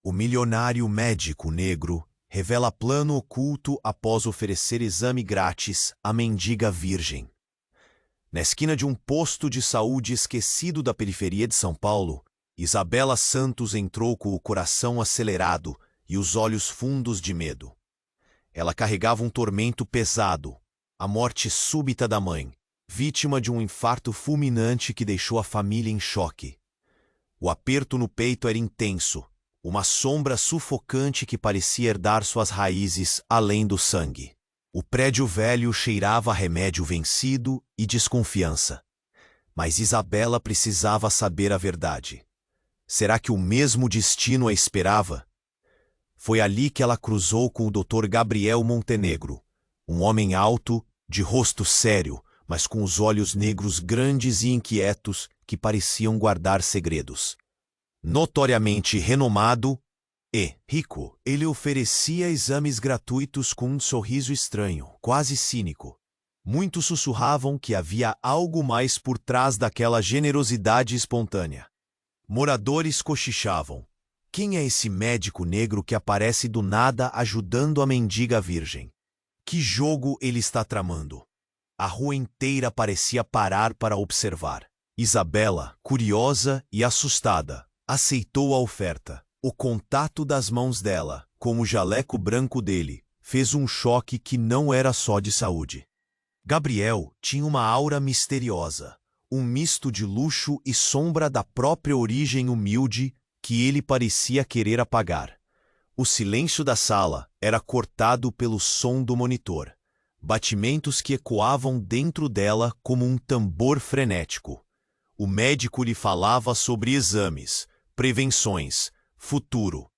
O milionário médico negro revela plano oculto após oferecer exame grátis à mendiga virgem. Na esquina de um posto de saúde esquecido da periferia de São Paulo, Isabela Santos entrou com o coração acelerado e os olhos fundos de medo. Ela carregava um tormento pesado, a morte súbita da mãe, vítima de um infarto fulminante que deixou a família em choque. O aperto no peito era intenso, uma sombra sufocante que parecia herdar suas raízes além do sangue. O prédio velho cheirava a remédio vencido e desconfiança. Mas Isabela precisava saber a verdade. Será que o mesmo destino a esperava? Foi ali que ela cruzou com o Dr. Gabriel Montenegro, um homem alto, de rosto sério, mas com os olhos negros grandes e inquietos que pareciam guardar segredos. Notoriamente renomado e rico, ele oferecia exames gratuitos com um sorriso estranho, quase cínico. Muitos sussurravam que havia algo mais por trás daquela generosidade espontânea. Moradores cochichavam. Quem é esse médico negro que aparece do nada ajudando a mendiga virgem? Que jogo ele está tramando? A rua inteira parecia parar para observar. Isabela, curiosa e assustada, aceitou a oferta. O contato das mãos dela, com o jaleco branco dele, fez um choque que não era só de saúde. Gabriel tinha uma aura misteriosa, um misto de luxo e sombra da própria origem humilde que ele parecia querer apagar. O silêncio da sala era cortado pelo som do monitor, batimentos que ecoavam dentro dela como um tambor frenético. O médico lhe falava sobre exames, prevenções, futuro,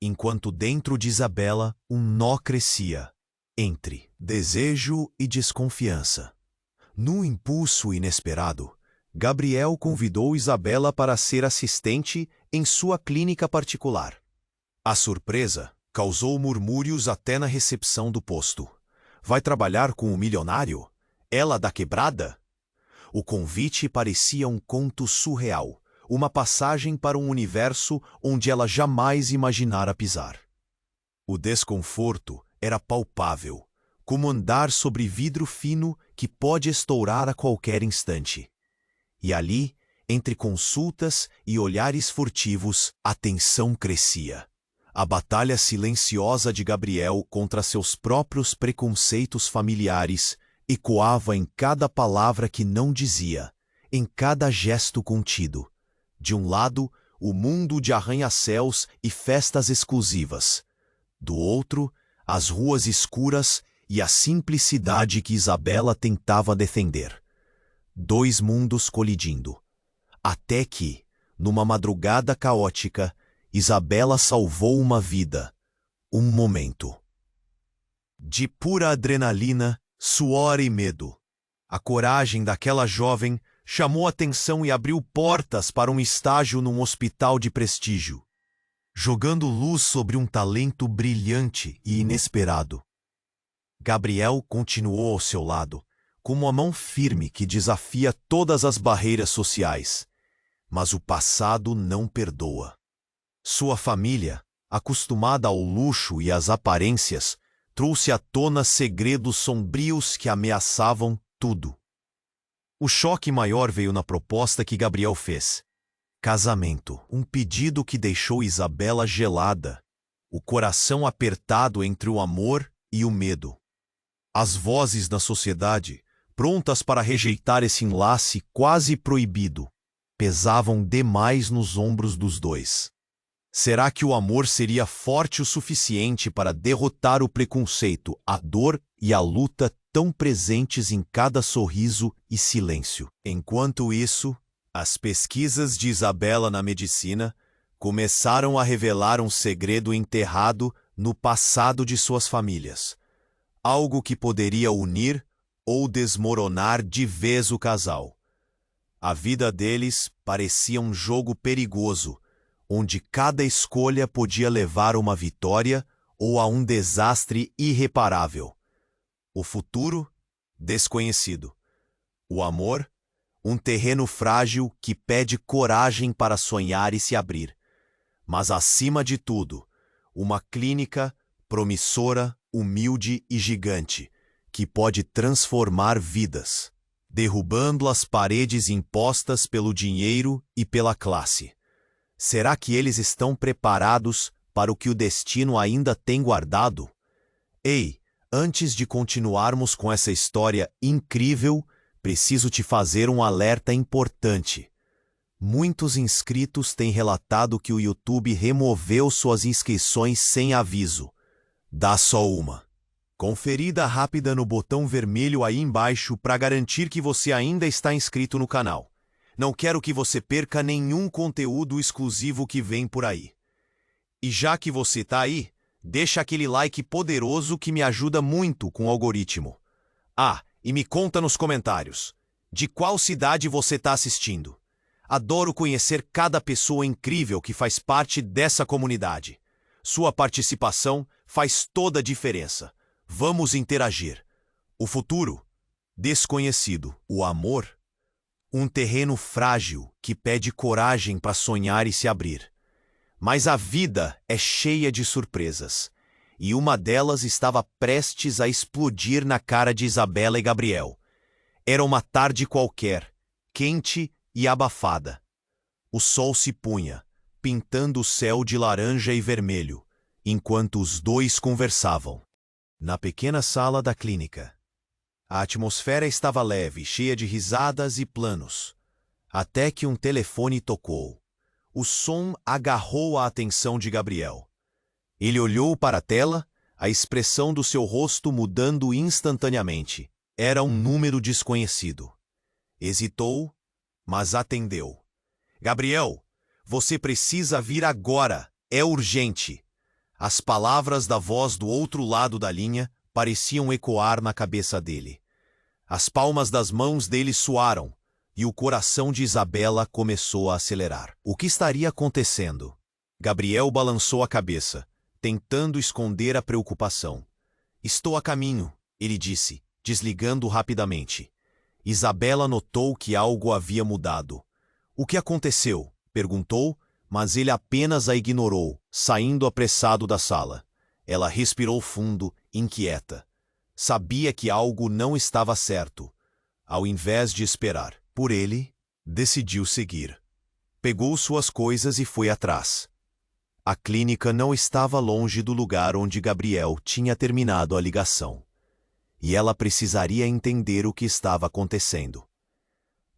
enquanto dentro de Isabela um nó crescia, entre desejo e desconfiança. Num impulso inesperado, Gabriel convidou Isabela para ser assistente em sua clínica particular. A surpresa causou murmúrios até na recepção do posto. Vai trabalhar com o milionário? Ela da quebrada? O convite parecia um conto surreal, uma passagem para um universo onde ela jamais imaginara pisar. O desconforto era palpável, como andar sobre vidro fino que pode estourar a qualquer instante. E ali, entre consultas e olhares furtivos, a tensão crescia. A batalha silenciosa de Gabriel contra seus próprios preconceitos familiares ecoava em cada palavra que não dizia, em cada gesto contido. De um lado, o mundo de arranha-céus e festas exclusivas. Do outro, as ruas escuras e a simplicidade que Isabela tentava defender. Dois mundos colidindo. Até que, numa madrugada caótica, Isabela salvou uma vida, um momento. De pura adrenalina, suor e medo. A coragem daquela jovem chamou atenção e abriu portas para um estágio num hospital de prestígio, jogando luz sobre um talento brilhante e inesperado. Gabriel continuou ao seu lado, com uma mão firme que desafia todas as barreiras sociais. Mas o passado não perdoa. Sua família, acostumada ao luxo e às aparências, trouxe à tona segredos sombrios que ameaçavam tudo. O choque maior veio na proposta que Gabriel fez. Casamento, um pedido que deixou Isabela gelada, o coração apertado entre o amor e o medo. As vozes da sociedade, prontas para rejeitar esse enlace quase proibido, pesavam demais nos ombros dos dois. Será que o amor seria forte o suficiente para derrotar o preconceito, a dor e a luta tão presentes em cada sorriso e silêncio? Enquanto isso, as pesquisas de Isabela na medicina começaram a revelar um segredo enterrado no passado de suas famílias. Algo que poderia unir ou desmoronar de vez o casal. A vida deles parecia um jogo perigoso, onde cada escolha podia levar a uma vitória ou a um desastre irreparável. O futuro, desconhecido. O amor, um terreno frágil que pede coragem para sonhar e se abrir. mas acima de tudo, uma clínica promissora, humilde e gigante, que pode transformar vidas, derrubando as paredes impostas pelo dinheiro e pela classe. Será que eles estão preparados para o que o destino ainda tem guardado? Ei, antes de continuarmos com essa história incrível, preciso te fazer um alerta importante. Muitos inscritos têm relatado que o YouTube removeu suas inscrições sem aviso. Dá só uma conferida rápida no botão vermelho aí embaixo para garantir que você ainda está inscrito no canal. Não quero que você perca nenhum conteúdo exclusivo que vem por aí. E já que você tá aí, deixa aquele like poderoso que me ajuda muito com o algoritmo. Ah, e me conta nos comentários, de qual cidade você está assistindo? Adoro conhecer cada pessoa incrível que faz parte dessa comunidade. Sua participação faz toda a diferença. Vamos interagir. O futuro? Desconhecido. O amor? Um terreno frágil que pede coragem para sonhar e se abrir. Mas a vida é cheia de surpresas. E uma delas estava prestes a explodir na cara de Isabela e Gabriel. Era uma tarde qualquer, quente e abafada. O sol se punha, pintando o céu de laranja e vermelho, enquanto os dois conversavam. Na pequena sala da clínica, a atmosfera estava leve, cheia de risadas e planos, até que um telefone tocou. O som agarrou a atenção de Gabriel. Ele olhou para a tela, a expressão do seu rosto mudando instantaneamente. Era um número desconhecido. Hesitou, mas atendeu. Gabriel, você precisa vir agora. É urgente. As palavras da voz do outro lado da linha pareciam ecoar na cabeça dele. As palmas das mãos dele suaram e o coração de Isabela começou a acelerar. O que estaria acontecendo? Gabriel balançou a cabeça, tentando esconder a preocupação. Estou a caminho, ele disse, desligando rapidamente. Isabela notou que algo havia mudado. O que aconteceu? Perguntou, mas ele apenas a ignorou, saindo apressado da sala. Ela respirou fundo, inquieta. Sabia que algo não estava certo. Ao invés de esperar por ele, decidiu seguir. Pegou suas coisas e foi atrás. A clínica não estava longe do lugar onde Gabriel tinha terminado a ligação. E ela precisaria entender o que estava acontecendo.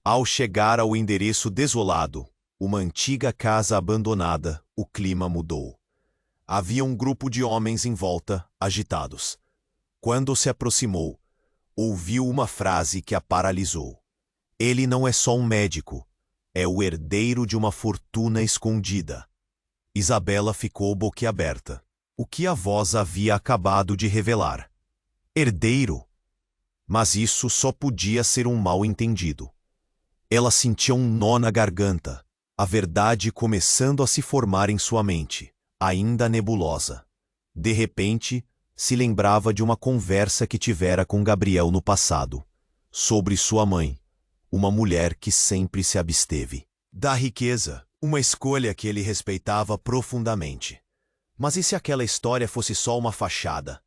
Ao chegar ao endereço desolado, uma antiga casa abandonada, o clima mudou. Havia um grupo de homens em volta, agitados. Quando se aproximou, ouviu uma frase que a paralisou. Ele não é só um médico, é o herdeiro de uma fortuna escondida. Isabela ficou boquiaberta. O que a voz havia acabado de revelar? Herdeiro? Mas isso só podia ser um mal-entendido. Ela sentia um nó na garganta, a verdade começando a se formar em sua mente, ainda nebulosa. De repente, se lembrava de uma conversa que tivera com Gabriel no passado, sobre sua mãe, uma mulher que sempre se absteve da riqueza, uma escolha que ele respeitava profundamente. Mas e se aquela história fosse só uma fachada?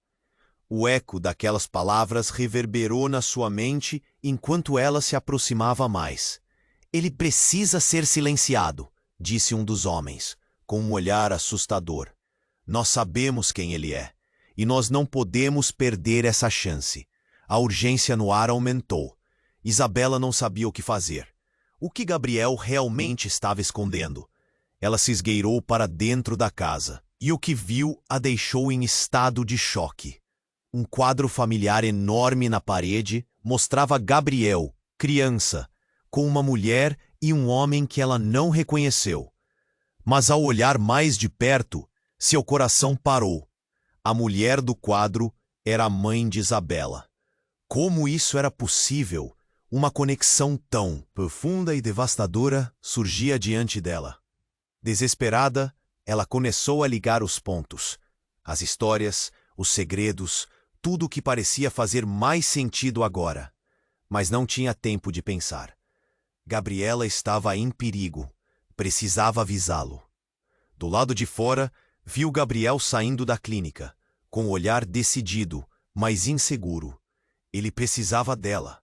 O eco daquelas palavras reverberou na sua mente enquanto ela se aproximava mais. Ele precisa ser silenciado, disse um dos homens, com um olhar assustador. Nós sabemos quem ele é, e nós não podemos perder essa chance. A urgência no ar aumentou. Isabela não sabia o que fazer. O que Gabriel realmente estava escondendo? Ela se esgueirou para dentro da casa, e o que viu a deixou em estado de choque. Um quadro familiar enorme na parede mostrava Gabriel, criança, com uma mulher e um homem que ela não reconheceu. Mas ao olhar mais de perto, seu coração parou. A mulher do quadro era a mãe de Isabela. Como isso era possível? Uma conexão tão profunda e devastadora surgia diante dela. Desesperada, ela começou a ligar os pontos. As histórias, os segredos, tudo o que parecia fazer mais sentido agora. Mas não tinha tempo de pensar. Gabriela estava em perigo. Precisava avisá-lo. Do lado de fora, viu Gabriel saindo da clínica, com o olhar decidido, mas inseguro. Ele precisava dela.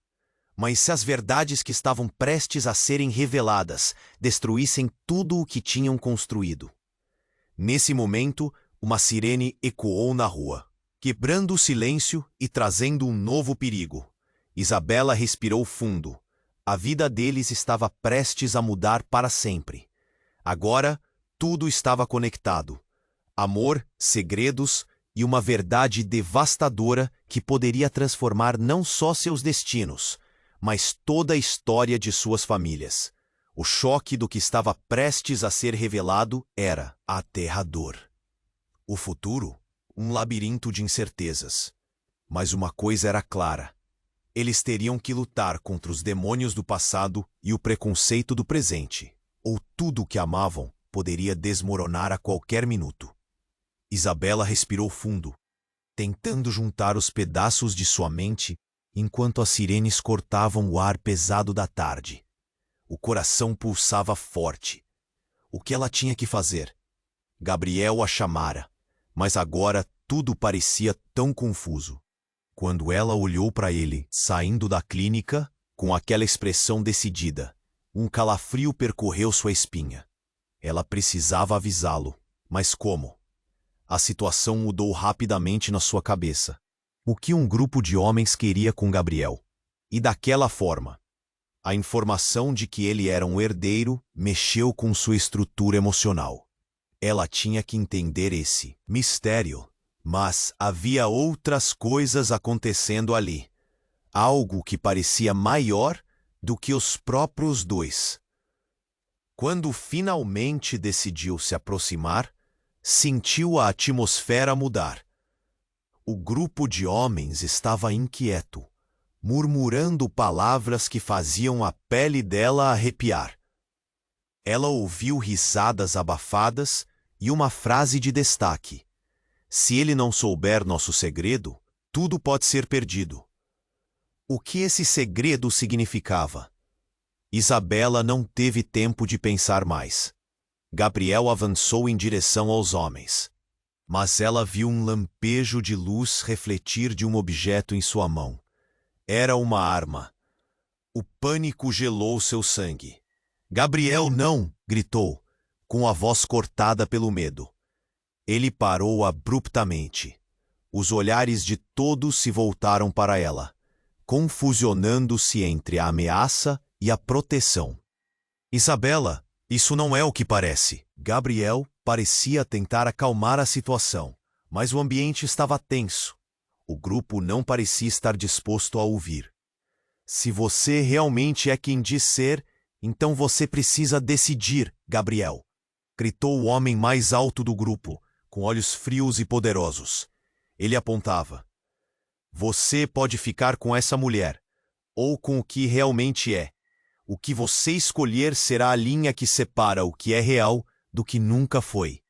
Mas se as verdades que estavam prestes a serem reveladas destruíssem tudo o que tinham construído? Nesse momento, uma sirene ecoou na rua, quebrando o silêncio e trazendo um novo perigo. Isabela respirou fundo. A vida deles estava prestes a mudar para sempre. Agora, tudo estava conectado. Amor, segredos e uma verdade devastadora que poderia transformar não só seus destinos, mas toda a história de suas famílias. O choque do que estava prestes a ser revelado era aterrador. O futuro, um labirinto de incertezas. Mas uma coisa era clara. Eles teriam que lutar contra os demônios do passado e o preconceito do presente, ou tudo o que amavam poderia desmoronar a qualquer minuto. Isabela respirou fundo, tentando juntar os pedaços de sua mente enquanto as sirenes cortavam o ar pesado da tarde. O coração pulsava forte. O que ela tinha que fazer? Gabriel a chamara, mas agora tudo parecia tão confuso. Quando ela olhou para ele, saindo da clínica, com aquela expressão decidida, um calafrio percorreu sua espinha. Ela precisava avisá-lo, mas como? A situação mudou rapidamente na sua cabeça. O que um grupo de homens queria com Gabriel? E daquela forma. A informação de que ele era um herdeiro mexeu com sua estrutura emocional. Ela tinha que entender esse mistério. Mas havia outras coisas acontecendo ali. Algo que parecia maior do que os próprios dois. Quando finalmente decidiu se aproximar, sentiu a atmosfera mudar. O grupo de homens estava inquieto, murmurando palavras que faziam a pele dela arrepiar. Ela ouviu risadas abafadas e uma frase de destaque. Se ele não souber nosso segredo, tudo pode ser perdido. O que esse segredo significava? Isabela não teve tempo de pensar mais. Gabriel avançou em direção aos homens. Mas ela viu um lampejo de luz refletir de um objeto em sua mão. Era uma arma. O pânico gelou seu sangue. "Gabriel, não!" gritou, com a voz cortada pelo medo. Ele parou abruptamente. Os olhares de todos se voltaram para ela, confusionando-se entre a ameaça e a proteção. "Isabela, isso não é o que parece." Gabriel parecia tentar acalmar a situação, mas o ambiente estava tenso. O grupo não parecia estar disposto a ouvir. "Se você realmente é quem diz ser, então você precisa decidir, Gabriel", gritou o homem mais alto do grupo, com olhos frios e poderosos. Ele apontava. "Você pode ficar com essa mulher, ou com o que realmente é. O que você escolher será a linha que separa o que é real do que nunca foi."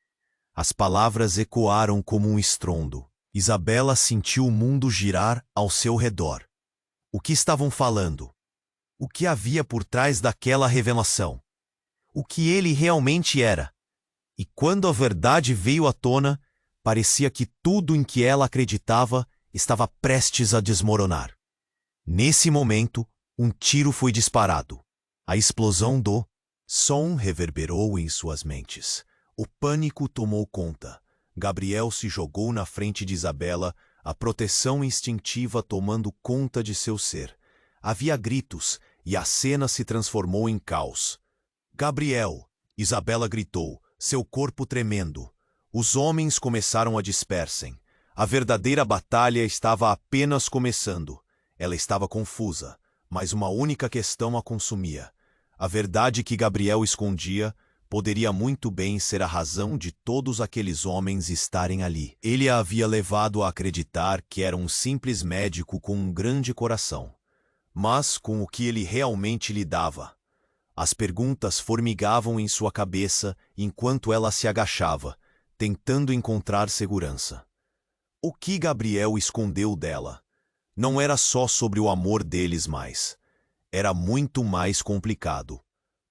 As palavras ecoaram como um estrondo. Isabela sentiu o mundo girar ao seu redor. O que estavam falando? O que havia por trás daquela revelação? O que ele realmente era? E quando a verdade veio à tona, parecia que tudo em que ela acreditava estava prestes a desmoronar. Nesse momento, um tiro foi disparado. A explosão do som reverberou em suas mentes. O pânico tomou conta. Gabriel se jogou na frente de Isabela, a proteção instintiva tomando conta de seu ser. Havia gritos e a cena se transformou em caos. "Gabriel!" Isabela gritou, seu corpo tremendo. Os homens começaram a dispersem. A verdadeira batalha estava apenas começando. Ela estava confusa, mas uma única questão a consumia. A verdade que Gabriel escondia poderia muito bem ser a razão de todos aqueles homens estarem ali. Ele a havia levado a acreditar que era um simples médico com um grande coração. Mas com o que ele realmente lidava? As perguntas formigavam em sua cabeça enquanto ela se agachava, tentando encontrar segurança. O que Gabriel escondeu dela? Não era só sobre o amor deles mais. Era muito mais complicado.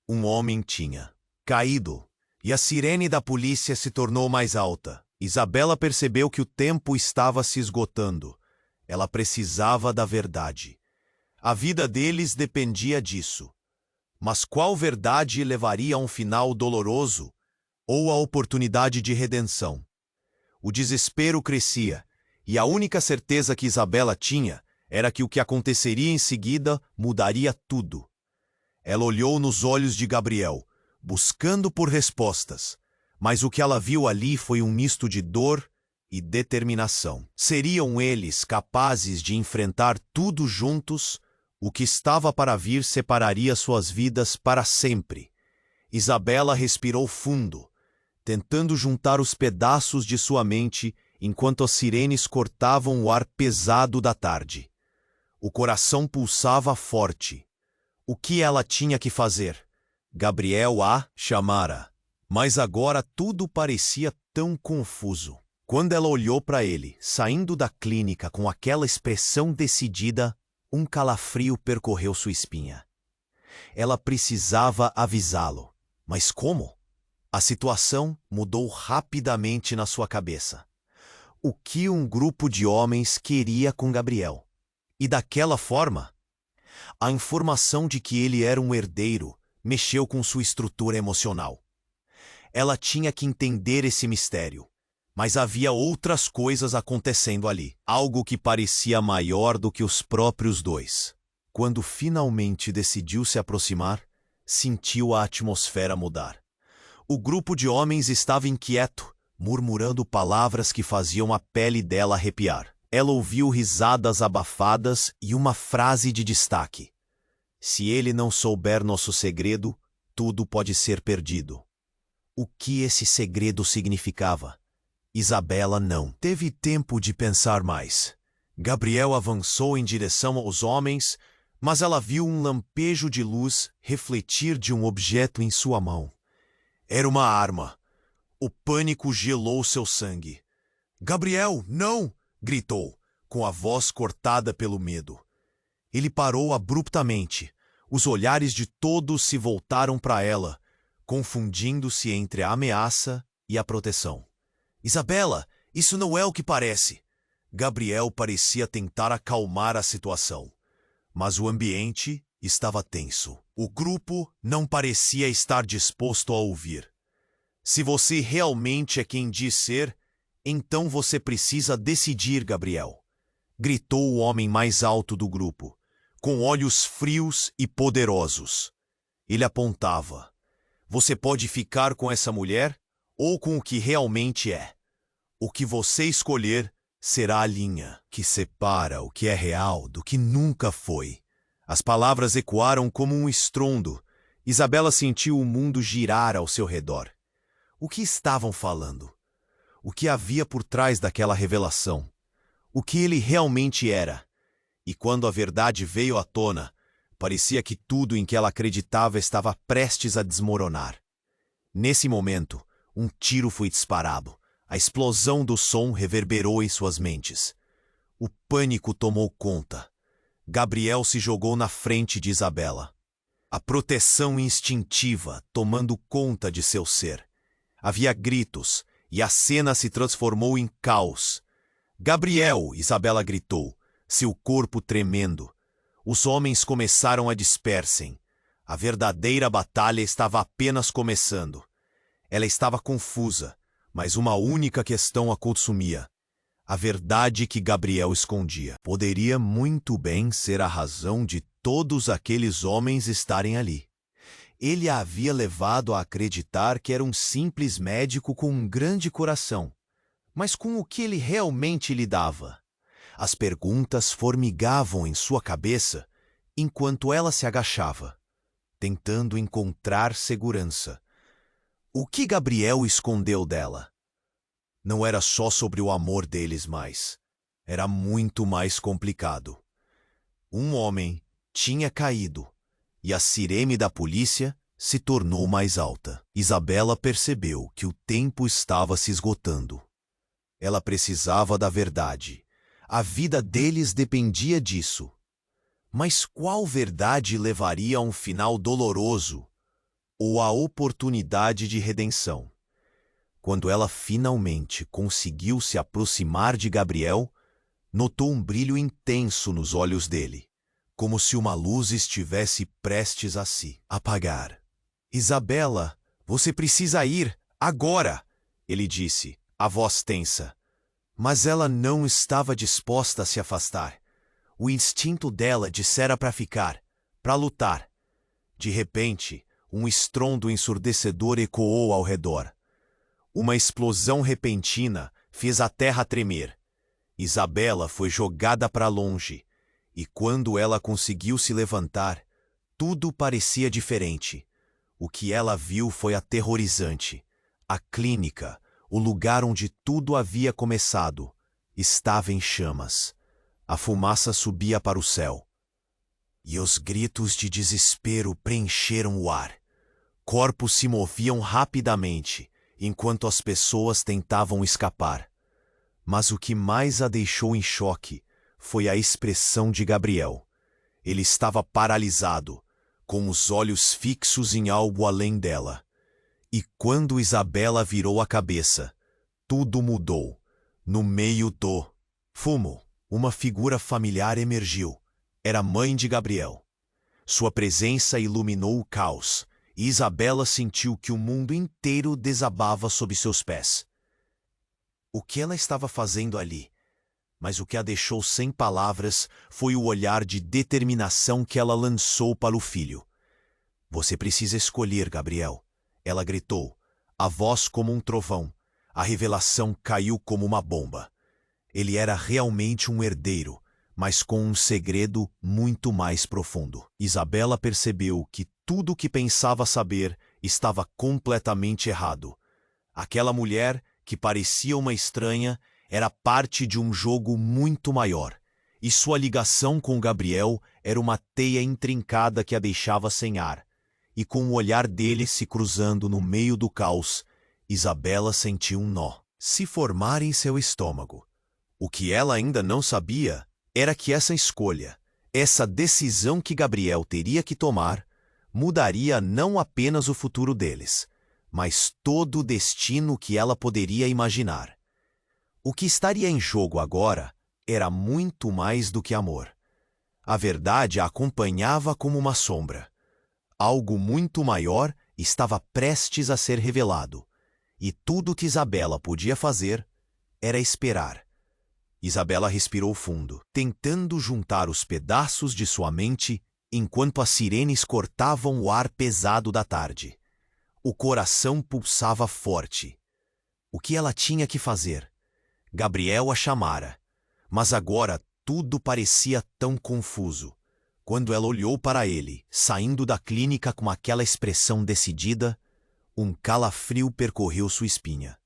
Um homem tinha caído E a sirene da polícia se tornou mais alta. Isabela percebeu que o tempo estava se esgotando. Ela precisava da verdade. A vida deles dependia disso. Mas qual verdade levaria a um final doloroso ou a oportunidade de redenção? O desespero crescia, e a única certeza que Isabela tinha era que o que aconteceria em seguida mudaria tudo. Ela olhou nos olhos de Gabriel, buscando por respostas, mas o que ela viu ali foi um misto de dor e determinação. Seriam eles capazes de enfrentar tudo juntos? O que estava para vir separaria suas vidas para sempre. Isabela respirou fundo, tentando juntar os pedaços de sua mente enquanto as sirenes cortavam o ar pesado da tarde. O coração pulsava forte. O que ela tinha que fazer? Gabriel a chamara. Mas agora tudo parecia tão confuso. Quando ela olhou para ele, saindo da clínica com aquela expressão decidida, um calafrio percorreu sua espinha. Ela precisava avisá-lo. Mas como? A situação mudou rapidamente na sua cabeça. O que um grupo de homens queria com Gabriel? E daquela forma, a informação de que ele era um herdeiro mexeu com sua estrutura emocional. Ela tinha que entender esse mistério, mas havia outras coisas acontecendo ali, algo que parecia maior do que os próprios dois. Quando finalmente decidiu se aproximar, sentiu a atmosfera mudar. O grupo de homens estava inquieto, murmurando palavras que faziam a pele dela arrepiar. Ela ouviu risadas abafadas e uma frase de destaque: "Se ele não souber nosso segredo, tudo pode ser perdido." O que esse segredo significava? Isabela não teve tempo de pensar mais. Gabriel avançou em direção aos homens, mas ela viu um lampejo de luz refletir de um objeto em sua mão. Era uma arma. O pânico gelou seu sangue. "Gabriel, não!" gritou, com a voz cortada pelo medo. Ele parou abruptamente. Os olhares de todos se voltaram para ela, confundindo-se entre a ameaça e a proteção. "Isabela, isso não é o que parece." Gabriel parecia tentar acalmar a situação, mas o ambiente estava tenso. O grupo não parecia estar disposto a ouvir. "Se você realmente é quem diz ser, então você precisa decidir, Gabriel," gritou o homem mais alto do grupo, com olhos frios e poderosos. Ele apontava: "Você pode ficar com essa mulher ou com o que realmente é. O que você escolher será a linha que separa o que é real do que nunca foi." As palavras ecoaram como um estrondo. Isabela sentiu o mundo girar ao seu redor. O que estavam falando? O que havia por trás daquela revelação? O que ele realmente era? E quando a verdade veio à tona, parecia que tudo em que ela acreditava estava prestes a desmoronar. Nesse momento, um tiro foi disparado. A explosão do som reverberou em suas mentes. O pânico tomou conta. Gabriel se jogou na frente de Isabela. A proteção instintiva tomando conta de seu ser. Havia gritos, e a cena se transformou em caos. "Gabriel!" Isabela gritou, seu corpo tremendo. Os homens começaram a dispersem. A verdadeira batalha estava apenas começando. Ela estava confusa, mas uma única questão a consumia: a verdade que Gabriel escondia. Poderia muito bem ser a razão de todos aqueles homens estarem ali. Ele a havia levado a acreditar que era um simples médico com um grande coração. Mas com o que ele realmente lidava? As perguntas formigavam em sua cabeça enquanto ela se agachava, tentando encontrar segurança. O que Gabriel escondeu dela? Não era só sobre o amor deles mais. Era muito mais complicado. Um homem tinha caído, e a sirene da polícia se tornou mais alta. Isabela percebeu que o tempo estava se esgotando. Ela precisava da verdade. A vida deles dependia disso. Mas qual verdade levaria a um final doloroso ou a oportunidade de redenção. Quando ela finalmente conseguiu se aproximar de Gabriel, notou um brilho intenso nos olhos dele, como se uma luz estivesse prestes a se apagar. Isabela, você precisa ir, agora! Ele disse, a voz tensa. Mas ela não estava disposta a se afastar. O instinto dela dissera para ficar, para lutar. De repente, um estrondo ensurdecedor ecoou ao redor. Uma explosão repentina fez a terra tremer. Isabela foi jogada para longe, e quando ela conseguiu se levantar, tudo parecia diferente. O que ela viu foi aterrorizante. A clínica, o lugar onde tudo havia começado, estava em chamas. A fumaça subia para o céu. E os gritos de desespero preencheram o ar. Corpos se moviam rapidamente, enquanto as pessoas tentavam escapar. Mas o que mais a deixou em choque foi a expressão de Gabriel. Ele estava paralisado, com os olhos fixos em algo além dela. E quando Isabela virou a cabeça, tudo mudou. No meio do fumo, uma figura familiar emergiu. Era a mãe de Gabriel. Sua presença iluminou o caos, e Isabela sentiu que o mundo inteiro desabava sob seus pés. O que ela estava fazendo ali? Mas o que a deixou sem palavras foi o olhar de determinação que ela lançou para o filho. Você precisa escolher, Gabriel. Ela gritou, a voz como um trovão. A revelação caiu como uma bomba. Ele era realmente um herdeiro, mas com um segredo muito mais profundo. Isabela percebeu que tudo o que pensava saber estava completamente errado. Aquela mulher, que parecia uma estranha, era parte de um jogo muito maior, e sua ligação com Gabriel era uma teia intrincada que a deixava sem ar. E com o olhar dele se cruzando no meio do caos, Isabela sentiu um nó se formar em seu estômago. O que ela ainda não sabia era que essa escolha, essa decisão que Gabriel teria que tomar, mudaria não apenas o futuro deles, mas todo o destino que ela poderia imaginar. O que estaria em jogo agora era muito mais do que amor. A verdade a acompanhava como uma sombra. Algo muito maior estava prestes a ser revelado, e tudo que Isabela podia fazer era esperar. Isabela respirou fundo, tentando juntar os pedaços de sua mente enquanto as sirenes cortavam o ar pesado da tarde. O coração pulsava forte. O que ela tinha que fazer? Gabriel a chamara, mas agora tudo parecia tão confuso. Quando ela olhou para ele, saindo da clínica com aquela expressão decidida, um calafrio percorreu sua espinha.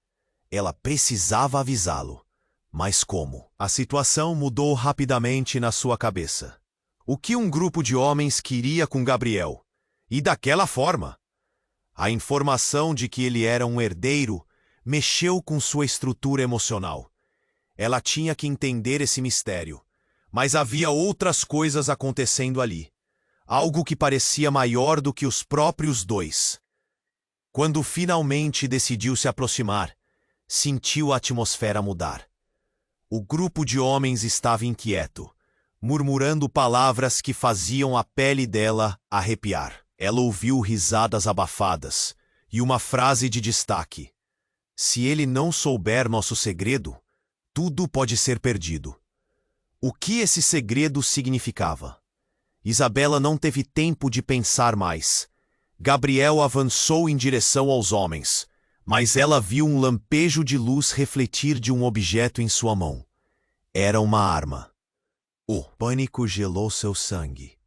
Ela precisava avisá-lo. Mas como? A situação mudou rapidamente na sua cabeça. O que um grupo de homens queria com Gabriel? E daquela forma? A informação de que ele era um herdeiro mexeu com sua estrutura emocional. Ela tinha que entender esse mistério. Mas havia outras coisas acontecendo ali. Algo que parecia maior do que os próprios dois. Quando finalmente decidiu se aproximar, sentiu a atmosfera mudar. O grupo de homens estava inquieto, murmurando palavras que faziam a pele dela arrepiar. Ela ouviu risadas abafadas e uma frase de destaque. Se ele não souber nosso segredo, tudo pode ser perdido. O que esse segredo significava? Isabela não teve tempo de pensar mais. Gabriel avançou em direção aos homens, mas ela viu um lampejo de luz refletir de um objeto em sua mão. Era uma arma. O pânico gelou seu sangue.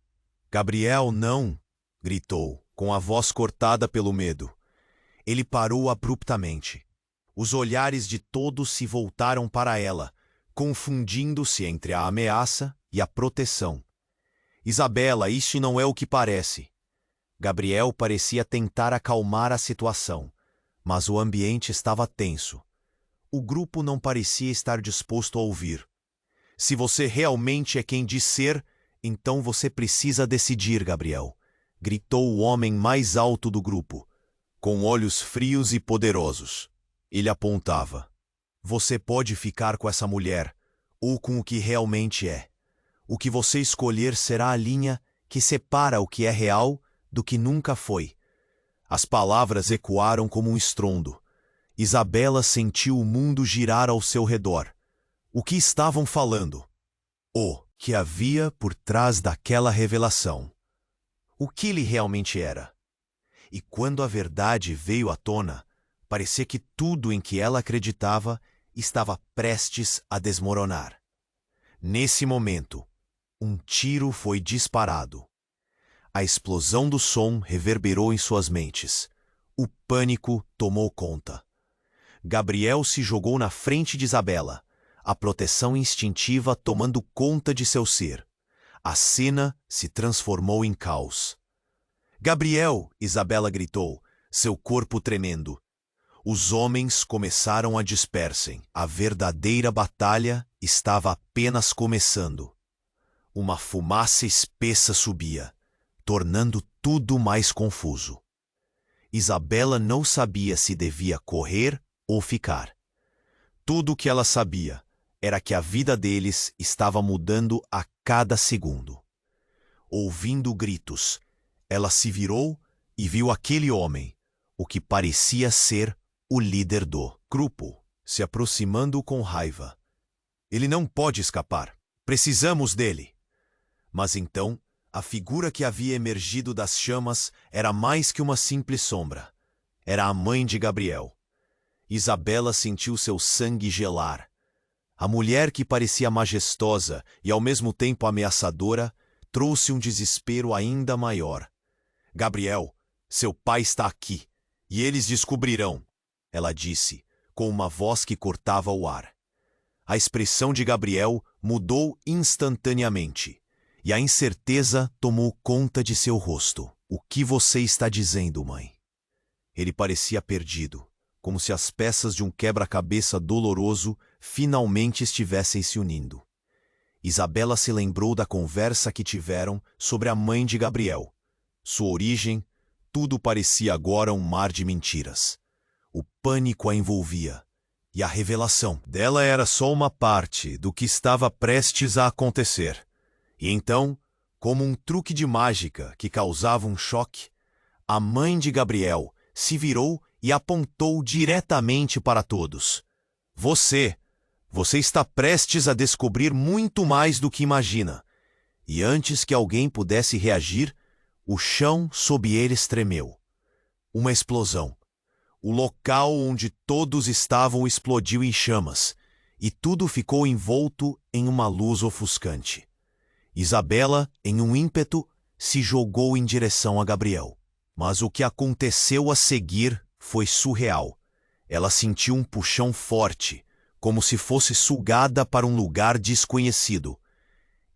Gabriel, não! Gritou, com a voz cortada pelo medo. Ele parou abruptamente. Os olhares de todos se voltaram para ela, confundindo-se entre a ameaça e a proteção. Isabela, isso não é o que parece. Gabriel parecia tentar acalmar a situação, mas o ambiente estava tenso. O grupo não parecia estar disposto a ouvir. Se você realmente é quem diz ser, então você precisa decidir, Gabriel. gritou o homem mais alto do grupo, com olhos frios e poderosos. Ele apontava. Você pode ficar com essa mulher, ou com o que realmente é. O que você escolher será a linha que separa o que é real do que nunca foi. As palavras ecoaram como um estrondo. Isabela sentiu o mundo girar ao seu redor. O que estavam falando? O que havia por trás daquela revelação? O que ele realmente era? E quando a verdade veio à tona, parecia que tudo em que ela acreditava estava prestes a desmoronar. Nesse momento, um tiro foi disparado. A explosão do som reverberou em suas mentes. O pânico tomou conta. Gabriel se jogou na frente de Isabela, a proteção instintiva tomando conta de seu ser. A cena se transformou em caos. Gabriel! Isabela gritou, seu corpo tremendo. Os homens começaram a dispersem. A verdadeira batalha estava apenas começando. Uma fumaça espessa subia, tornando tudo mais confuso. Isabela não sabia se devia correr ou ficar. Tudo o que ela sabia era que a vida deles estava mudando a cada segundo. Ouvindo gritos, ela se virou e viu aquele homem, o que parecia ser o líder do grupo, se aproximando com raiva. Ele não pode escapar. Precisamos dele. Mas então, a figura que havia emergido das chamas era mais que uma simples sombra. Era a mãe de Gabriel. Isabela sentiu seu sangue gelar. A mulher que parecia majestosa e ao mesmo tempo ameaçadora trouxe um desespero ainda maior. Gabriel, seu pai está aqui, e eles descobrirão, ela disse, com uma voz que cortava o ar. A expressão de Gabriel mudou instantaneamente, e a incerteza tomou conta de seu rosto. O que você está dizendo, mãe? Ele parecia perdido, como se as peças de um quebra-cabeça doloroso finalmente estivessem se unindo. Isabela se lembrou da conversa que tiveram sobre a mãe de Gabriel. Sua origem, tudo parecia agora um mar de mentiras. O pânico a envolvia, e a revelação dela era só uma parte do que estava prestes a acontecer. E então, como um truque de mágica que causava um choque, a mãe de Gabriel se virou e apontou diretamente para todos. Você está prestes a descobrir muito mais do que imagina. E antes que alguém pudesse reagir, o chão sob eles tremeu. Uma explosão. O local onde todos estavam explodiu em chamas, e tudo ficou envolto em uma luz ofuscante. Isabela, em um ímpeto, se jogou em direção a Gabriel. Mas o que aconteceu a seguir foi surreal. Ela sentiu um puxão forte, como se fosse sugada para um lugar desconhecido.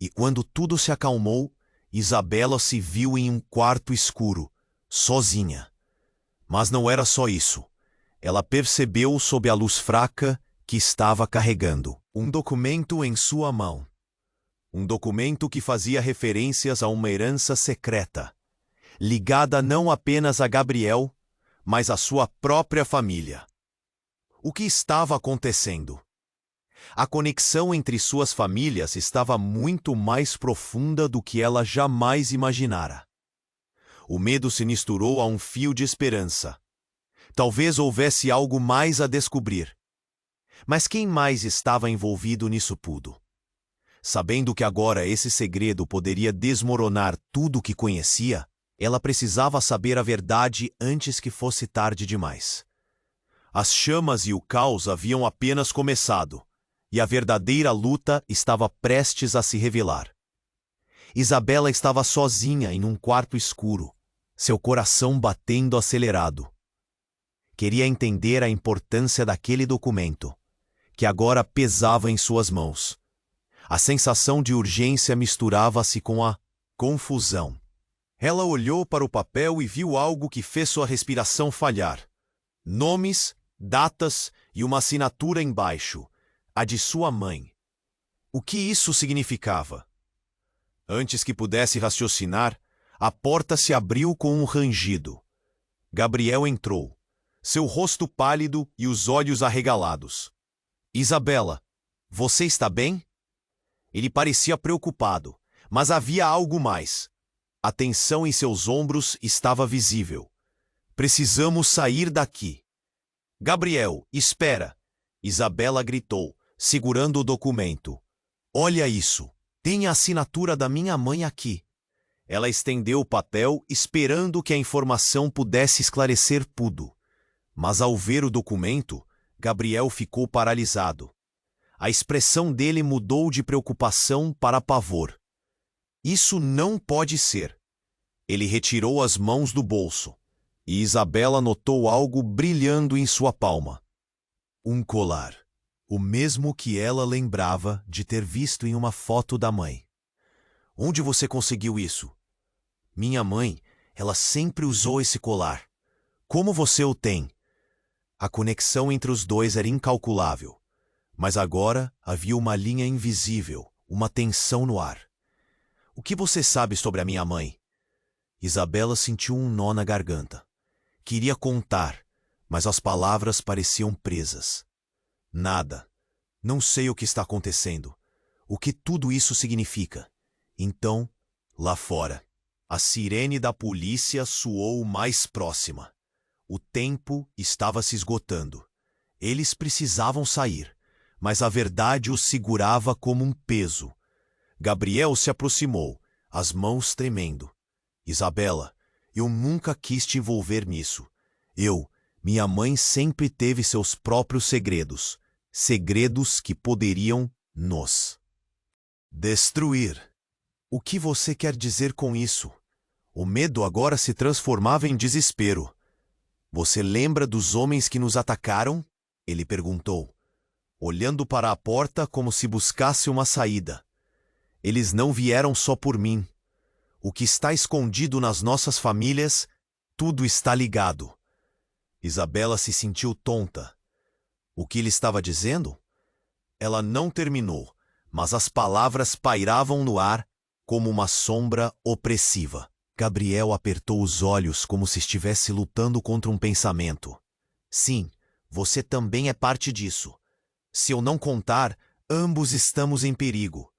E quando tudo se acalmou, Isabela se viu em um quarto escuro, sozinha. Mas não era só isso. Ela percebeu sob a luz fraca que estava carregando um documento em sua mão. Um documento que fazia referências a uma herança secreta, ligada não apenas a Gabriel, mas à sua própria família. O que estava acontecendo? A conexão entre suas famílias estava muito mais profunda do que ela jamais imaginara. O medo se misturou a um fio de esperança. Talvez houvesse algo mais a descobrir. Mas quem mais estava envolvido nisso tudo? Sabendo que agora esse segredo poderia desmoronar tudo o que conhecia, ela precisava saber a verdade antes que fosse tarde demais. As chamas e o caos haviam apenas começado, e a verdadeira luta estava prestes a se revelar. Isabela estava sozinha em um quarto escuro, seu coração batendo acelerado. Queria entender a importância daquele documento, que agora pesava em suas mãos. A sensação de urgência misturava-se com a confusão. Ela olhou para o papel e viu algo que fez sua respiração falhar. Nomes, datas e uma assinatura embaixo, a de sua mãe. O que isso significava? Antes que pudesse raciocinar, A porta se abriu com um rangido. Gabriel entrou, seu rosto pálido e os olhos arregalados. Isabela, você está bem? Ele parecia preocupado, mas havia algo mais. A tensão em seus ombros estava visível. Precisamos sair daqui. Gabriel, espera! Isabela gritou, segurando o documento. Olha isso! Tem a assinatura da minha mãe aqui. Ela estendeu o papel, esperando que a informação pudesse esclarecer tudo. Mas ao ver o documento, Gabriel ficou paralisado. A expressão dele mudou de preocupação para pavor. Isso não pode ser. Ele retirou as mãos do bolso, e Isabela notou algo brilhando em sua palma. Um colar, o mesmo que ela lembrava de ter visto em uma foto da mãe. Onde você conseguiu isso? Minha mãe, ela sempre usou esse colar. Como você o tem? A conexão entre os dois era incalculável. Mas agora havia uma linha invisível, uma tensão no ar. O que você sabe sobre a minha mãe? Isabela sentiu um nó na garganta. Queria contar, mas as palavras pareciam presas. Nada. Não sei o que está acontecendo. O que tudo isso significa? Então, lá fora, a sirene da polícia soou mais próxima. O tempo estava se esgotando. Eles precisavam sair, mas a verdade os segurava como um peso. Gabriel se aproximou, as mãos tremendo. Isabela, eu nunca quis te envolver nisso. Minha mãe sempre teve seus próprios segredos. Segredos que poderiam nos destruir. O que você quer dizer com isso? O medo agora se transformava em desespero. Você lembra dos homens que nos atacaram? Ele perguntou, olhando para a porta como se buscasse uma saída. Eles não vieram só por mim. O que está escondido nas nossas famílias, tudo está ligado. Isabela se sentiu tonta. O que ele estava dizendo? Ela não terminou, mas as palavras pairavam no ar como uma sombra opressiva. Gabriel apertou os olhos como se estivesse lutando contra um pensamento. Sim, você também é parte disso. Se eu não contar, ambos estamos em perigo.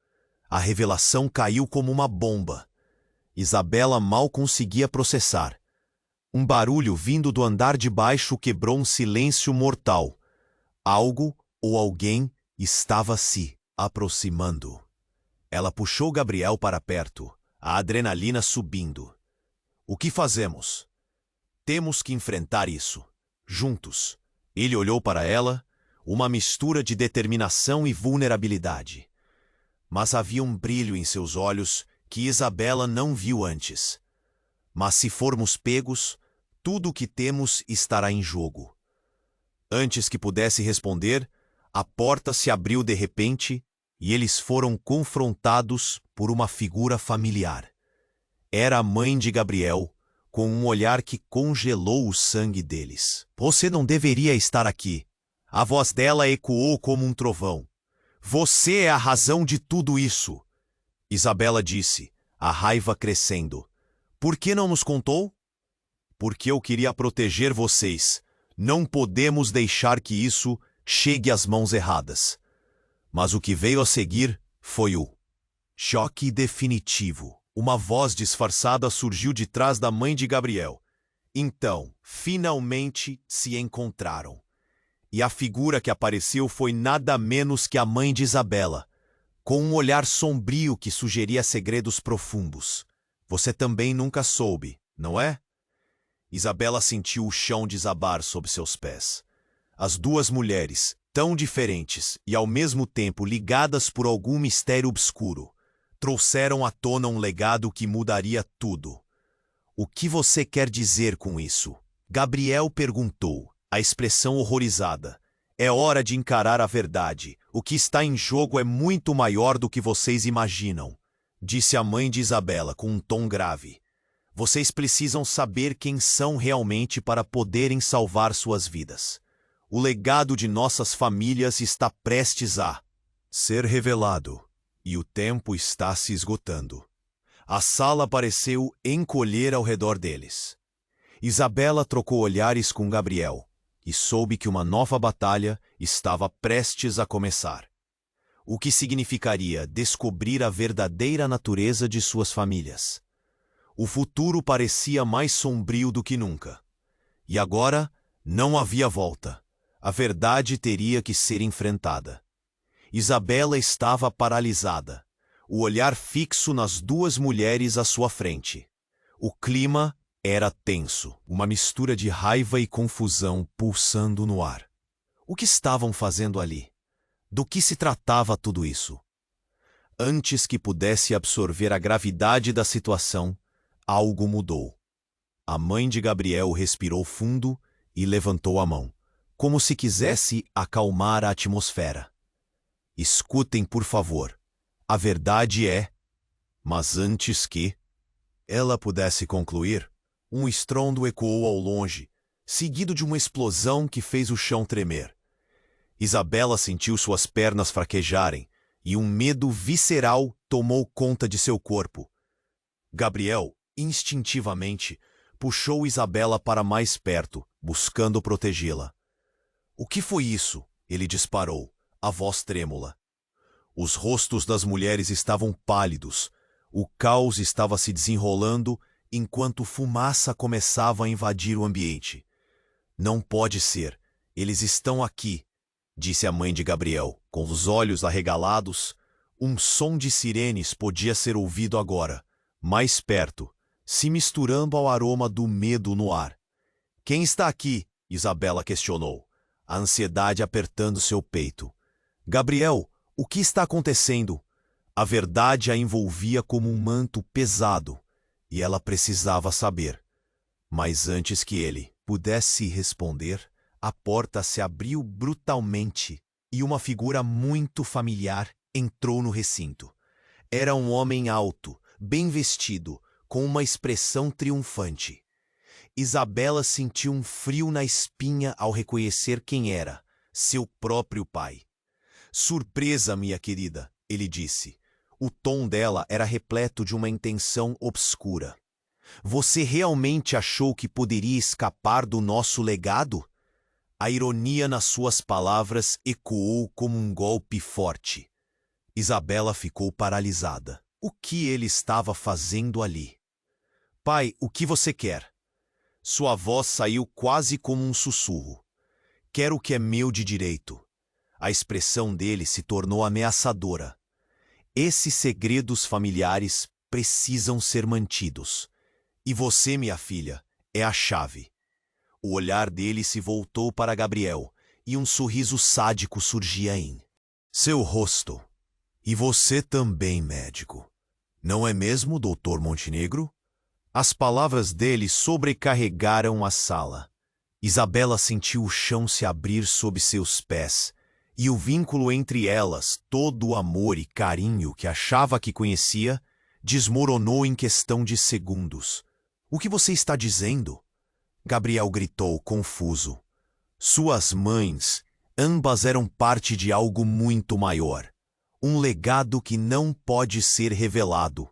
A revelação caiu como uma bomba. Isabela mal conseguia processar. Um barulho vindo do andar de baixo quebrou um silêncio mortal. Algo ou alguém estava se aproximando. Ela puxou Gabriel para perto, a adrenalina subindo. O que fazemos? Temos que enfrentar isso, juntos. Ele olhou para ela, uma mistura de determinação e vulnerabilidade. Mas havia um brilho em seus olhos que Isabela não viu antes. Mas se formos pegos, tudo o que temos estará em jogo. Antes que pudesse responder, a porta se abriu de repente e eles foram confrontados por uma figura familiar. Era a mãe de Gabriel, com um olhar que congelou o sangue deles. Você não deveria estar aqui. A voz dela ecoou como um trovão. Você é a razão de tudo isso. Isabela disse, a raiva crescendo. Por que não nos contou? Porque eu queria proteger vocês. Não podemos deixar que isso chegue às mãos erradas. Mas o que veio a seguir foi o choque definitivo. Uma voz disfarçada surgiu de trás da mãe de Gabriel. Então, finalmente se encontraram. E a figura que apareceu foi nada menos que a mãe de Isabela, com um olhar sombrio que sugeria segredos profundos. Você também nunca soube, não é? Isabela sentiu o chão desabar sob seus pés. As duas mulheres, tão diferentes e ao mesmo tempo ligadas por algum mistério obscuro, trouxeram à tona um legado que mudaria tudo. O que você quer dizer com isso? Gabriel perguntou, a expressão horrorizada. É hora de encarar a verdade. O que está em jogo é muito maior do que vocês imaginam, disse a mãe de Isabela com um tom grave. Vocês precisam saber quem são realmente para poderem salvar suas vidas. O legado de nossas famílias está prestes a ser revelado, e o tempo está se esgotando. A sala pareceu encolher ao redor deles. Isabela trocou olhares com Gabriel e soube que uma nova batalha estava prestes a começar. O que significaria descobrir a verdadeira natureza de suas famílias. O futuro parecia mais sombrio do que nunca. E agora não havia volta. A verdade teria que ser enfrentada. Isabela estava paralisada, o olhar fixo nas duas mulheres à sua frente. O clima era tenso, uma mistura de raiva e confusão pulsando no ar. O que estavam fazendo ali? Do que se tratava tudo isso? Antes que pudesse absorver a gravidade da situação, algo mudou. A mãe de Gabriel respirou fundo e levantou a mão, como se quisesse acalmar a atmosfera. Escutem, por favor. A verdade é... Mas antes que ela pudesse concluir, um estrondo ecoou ao longe, seguido de uma explosão que fez o chão tremer. Isabela sentiu suas pernas fraquejarem e um medo visceral tomou conta de seu corpo. Gabriel, instintivamente, puxou Isabela para mais perto, buscando protegê-la. O que foi isso? Ele disparou, a voz trêmula. Os rostos das mulheres estavam pálidos. O caos estava se desenrolando enquanto fumaça começava a invadir o ambiente. Não pode ser. Eles estão aqui, disse a mãe de Gabriel, com os olhos arregalados. Um som de sirenes podia ser ouvido agora, mais perto, se misturando ao aroma do medo no ar. Quem está aqui? Isabela questionou, a ansiedade apertando seu peito. Gabriel, o que está acontecendo? A verdade a envolvia como um manto pesado, e ela precisava saber. Mas antes que ele pudesse responder, a porta se abriu brutalmente e uma figura muito familiar entrou no recinto. Era um homem alto, bem vestido, com uma expressão triunfante. Isabela sentiu um frio na espinha ao reconhecer quem era, seu próprio pai. Surpresa, minha querida, ele disse. O tom dela era repleto de uma intenção obscura. Você realmente achou que poderia escapar do nosso legado? A ironia nas suas palavras ecoou como um golpe forte. Isabela ficou paralisada. O que ele estava fazendo ali? Pai, o que você quer? Sua voz saiu quase como um sussurro. Quero o que é meu de direito. A expressão dele se tornou ameaçadora. Esses segredos familiares precisam ser mantidos. E você, minha filha, é a chave. O olhar dele se voltou para Gabriel e um sorriso sádico surgia em seu rosto. E você também, médico. Não é mesmo, doutor Montenegro? As palavras dele sobrecarregaram a sala. Isabela sentiu o chão se abrir sob seus pés, e o vínculo entre elas, todo o amor e carinho que achava que conhecia, desmoronou em questão de segundos. O que você está dizendo? Gabriel gritou, confuso. Suas mães, ambas eram parte de algo muito maior. Um legado que não pode ser revelado.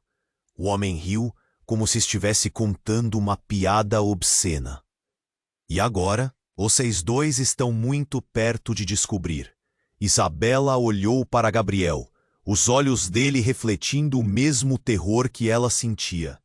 O homem riu como se estivesse contando uma piada obscena. E agora, vocês dois estão muito perto de descobrir. Isabela olhou para Gabriel, os olhos dele refletindo o mesmo terror que ela sentia.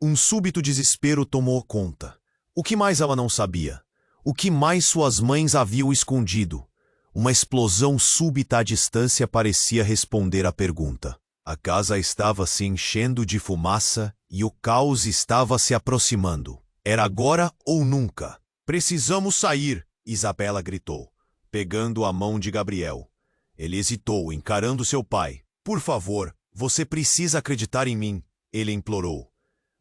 Um súbito desespero tomou conta. O que mais ela não sabia? O que mais suas mães haviam escondido? Uma explosão súbita à distância parecia responder à pergunta. A casa estava se enchendo de fumaça e o caos estava se aproximando. Era agora ou nunca. Precisamos sair, Isabela gritou, pegando a mão de Gabriel. Ele hesitou, encarando seu pai. Por favor, você precisa acreditar em mim, ele implorou.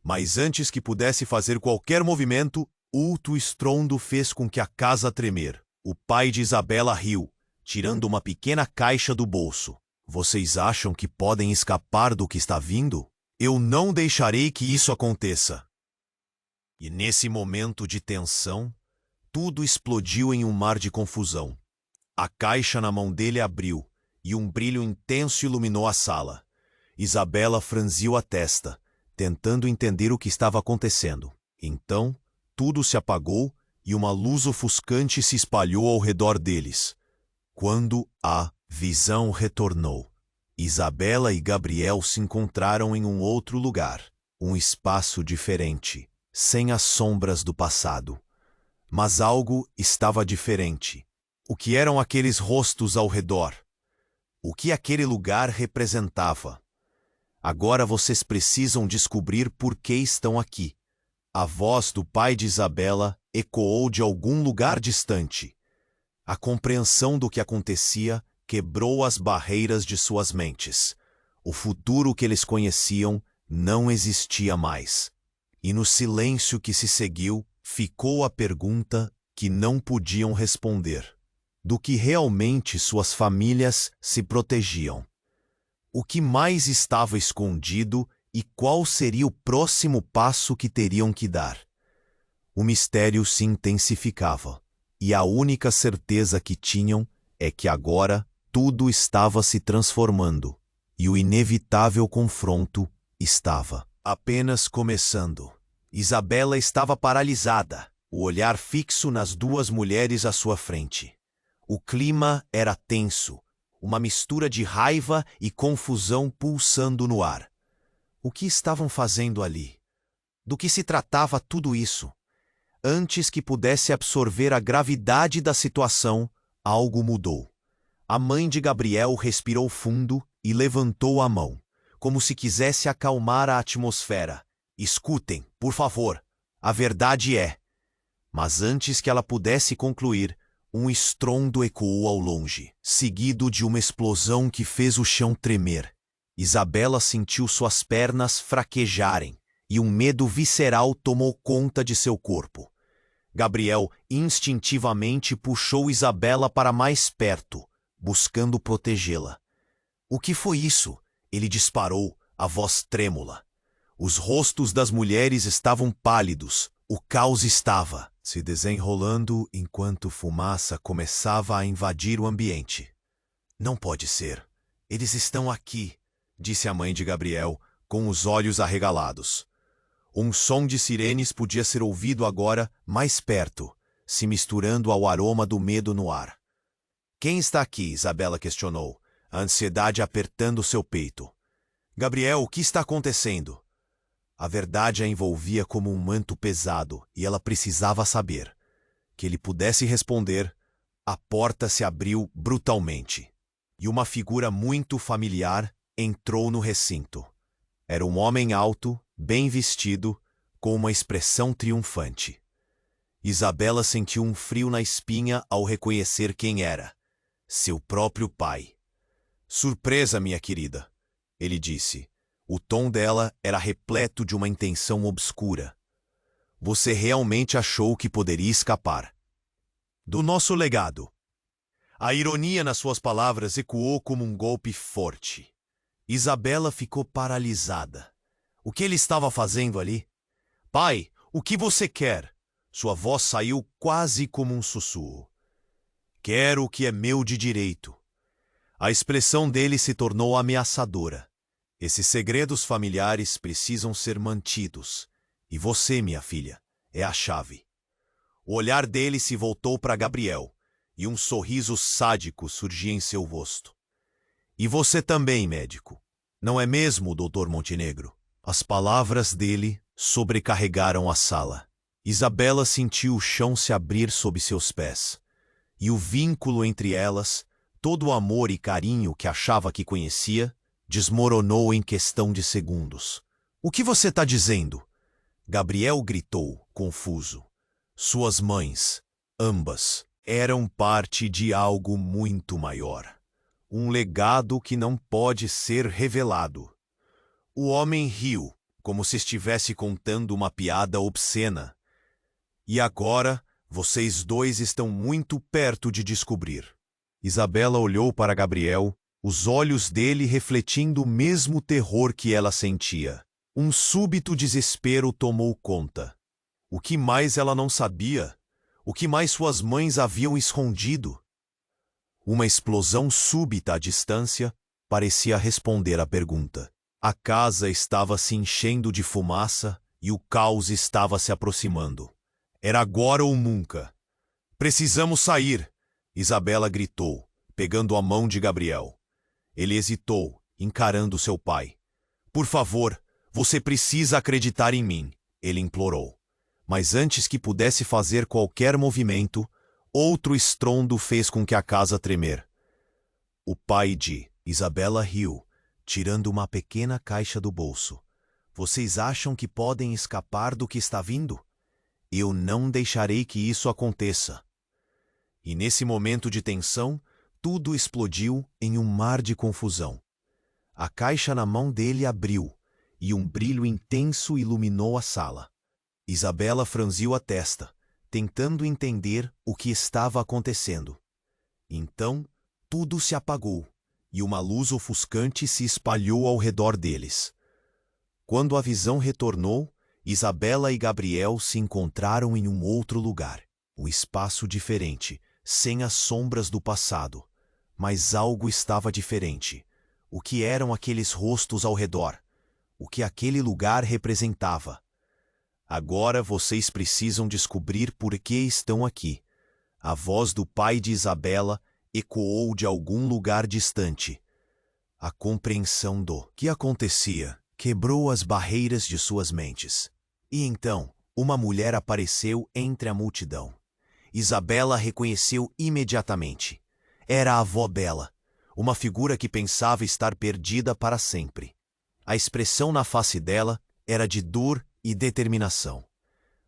Mas antes que pudesse fazer qualquer movimento, outro estrondo fez com que a casa tremer. O pai de Isabela riu, tirando uma pequena caixa do bolso. Vocês acham que podem escapar do que está vindo? Eu não deixarei que isso aconteça. E nesse momento de tensão, tudo explodiu em um mar de confusão. A caixa na mão dele abriu, e um brilho intenso iluminou a sala. Isabela franziu a testa, tentando entender o que estava acontecendo. Então, tudo se apagou e uma luz ofuscante se espalhou ao redor deles. Quando a visão retornou, Isabela e Gabriel se encontraram em um outro lugar, um espaço diferente, sem as sombras do passado. Mas algo estava diferente. O que eram aqueles rostos ao redor? O que aquele lugar representava? Agora vocês precisam descobrir por que estão aqui. A voz do pai de Isabela ecoou de algum lugar distante. A compreensão do que acontecia quebrou as barreiras de suas mentes. O futuro que eles conheciam não existia mais. E no silêncio que se seguiu, ficou a pergunta que não podiam responder: do que realmente suas famílias se protegiam? O que mais estava escondido e qual seria o próximo passo que teriam que dar? O mistério se intensificava, e a única certeza que tinham é que agora tudo estava se transformando, e o inevitável confronto estava apenas começando. Isabela estava paralisada, o olhar fixo nas duas mulheres à sua frente. O clima era tenso, uma mistura de raiva e confusão pulsando no ar. O que estavam fazendo ali? Do que se tratava tudo isso? Antes que pudesse absorver a gravidade da situação, algo mudou. A mãe de Gabriel respirou fundo e levantou a mão, como se quisesse acalmar a atmosfera. Escutem, por favor, a verdade é... Mas antes que ela pudesse concluir, um estrondo ecoou ao longe, seguido de uma explosão que fez o chão tremer. Isabela sentiu suas pernas fraquejarem e um medo visceral tomou conta de seu corpo. Gabriel instintivamente puxou Isabela para mais perto, buscando protegê-la. O que foi isso? Ele disparou, a voz trêmula. Os rostos das mulheres estavam pálidos. O caos estava se desenrolando enquanto fumaça começava a invadir o ambiente. Não pode ser. Eles estão aqui, disse a mãe de Gabriel, com os olhos arregalados. Um som de sirenes podia ser ouvido agora mais perto, se misturando ao aroma do medo no ar. Quem está aqui? Isabela questionou, a ansiedade apertando seu peito. Gabriel, o que está acontecendo? A verdade a envolvia como um manto pesado e ela precisava saber. Que ele pudesse responder, a porta se abriu brutalmente e uma figura muito familiar entrou no recinto. Era um homem alto, bem vestido, com uma expressão triunfante. Isabela sentiu um frio na espinha ao reconhecer quem era. Seu próprio pai. Surpresa, minha querida, ele disse. O tom dela era repleto de uma intenção obscura. Você realmente achou que poderia escapar do nosso legado? A ironia nas suas palavras ecoou como um golpe forte. Isabela ficou paralisada. O que ele estava fazendo ali? Pai, o que você quer? Sua voz saiu quase como um sussurro. Quero o que é meu de direito. A expressão dele se tornou ameaçadora. Esses segredos familiares precisam ser mantidos. E você, minha filha, é a chave. O olhar dele se voltou para Gabriel, e um sorriso sádico surgia em seu rosto. E você também, médico. Não é mesmo, Dr. Montenegro? As palavras dele sobrecarregaram a sala. Isabela sentiu o chão se abrir sob seus pés. E o vínculo entre elas, todo o amor e carinho que achava que conhecia, desmoronou em questão de segundos. O que você está dizendo? Gabriel gritou, confuso. Suas mães, ambas, eram parte de algo muito maior. Um legado que não pode ser revelado. O homem riu, como se estivesse contando uma piada obscena. E agora, vocês dois estão muito perto de descobrir. Isabela olhou para Gabriel, os olhos dele refletindo o mesmo terror que ela sentia. Um súbito desespero tomou conta. O que mais ela não sabia? O que mais suas mães haviam escondido? Uma explosão súbita à distância parecia responder à pergunta. A casa estava se enchendo de fumaça e o caos estava se aproximando. Era agora ou nunca. Precisamos sair, Isabela gritou, pegando a mão de Gabriel. Ele hesitou, encarando seu pai. Por favor, você precisa acreditar em mim, ele implorou. Mas antes que pudesse fazer qualquer movimento, outro estrondo fez com que a casa tremer. O pai de Isabela riu, tirando uma pequena caixa do bolso. Vocês acham que podem escapar do que está vindo? Eu não deixarei que isso aconteça. E nesse momento de tensão, tudo explodiu em um mar de confusão. A caixa na mão dele abriu, e um brilho intenso iluminou a sala. Isabela franziu a testa, tentando entender o que estava acontecendo. Então, tudo se apagou, e uma luz ofuscante se espalhou ao redor deles. Quando a visão retornou, Isabela e Gabriel se encontraram em um outro lugar, um espaço diferente, sem as sombras do passado. Mas algo estava diferente. O que eram aqueles rostos ao redor? O que aquele lugar representava? Agora vocês precisam descobrir por que estão aqui. A voz do pai de Isabela ecoou de algum lugar distante. A compreensão do que acontecia quebrou as barreiras de suas mentes. E então, uma mulher apareceu entre a multidão. Isabela reconheceu imediatamente. Era a avó dela, uma figura que pensava estar perdida para sempre. A expressão na face dela era de dor e determinação.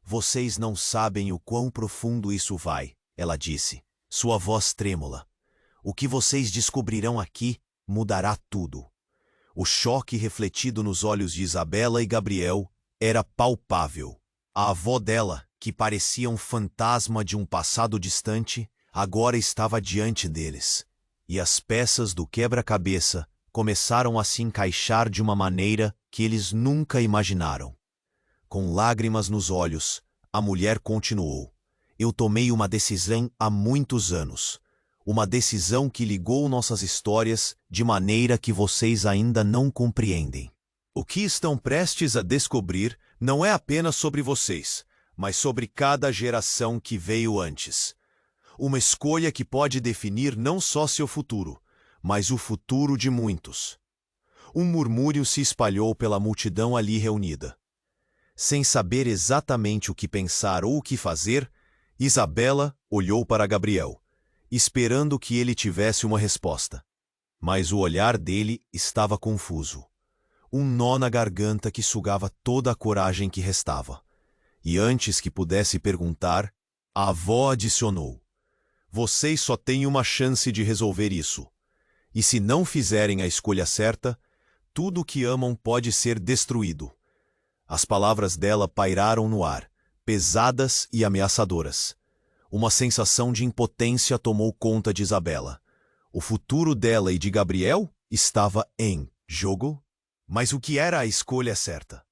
Vocês não sabem o quão profundo isso vai, ela disse, sua voz trêmula. O que vocês descobrirão aqui mudará tudo. O choque refletido nos olhos de Isabela e Gabriel era palpável. A avó dela, que parecia um fantasma de um passado distante, agora estava diante deles. E as peças do quebra-cabeça começaram a se encaixar de uma maneira que eles nunca imaginaram. Com lágrimas nos olhos, a mulher continuou. Eu tomei uma decisão há muitos anos. Uma decisão que ligou nossas histórias de maneira que vocês ainda não compreendem. O que estão prestes a descobrir não é apenas sobre vocês, mas sobre cada geração que veio antes. Uma escolha que pode definir não só seu futuro, mas o futuro de muitos. Um murmúrio se espalhou pela multidão ali reunida. Sem saber exatamente o que pensar ou o que fazer, Isabela olhou para Gabriel, esperando que ele tivesse uma resposta. Mas o olhar dele estava confuso. Um nó na garganta que sugava toda a coragem que restava. E antes que pudesse perguntar, a avó adicionou. Vocês só têm uma chance de resolver isso. E se não fizerem a escolha certa, tudo o que amam pode ser destruído. As palavras dela pairaram no ar, pesadas e ameaçadoras. Uma sensação de impotência tomou conta de Isabela. O futuro dela e de Gabriel estava em jogo? Mas o que era a escolha certa?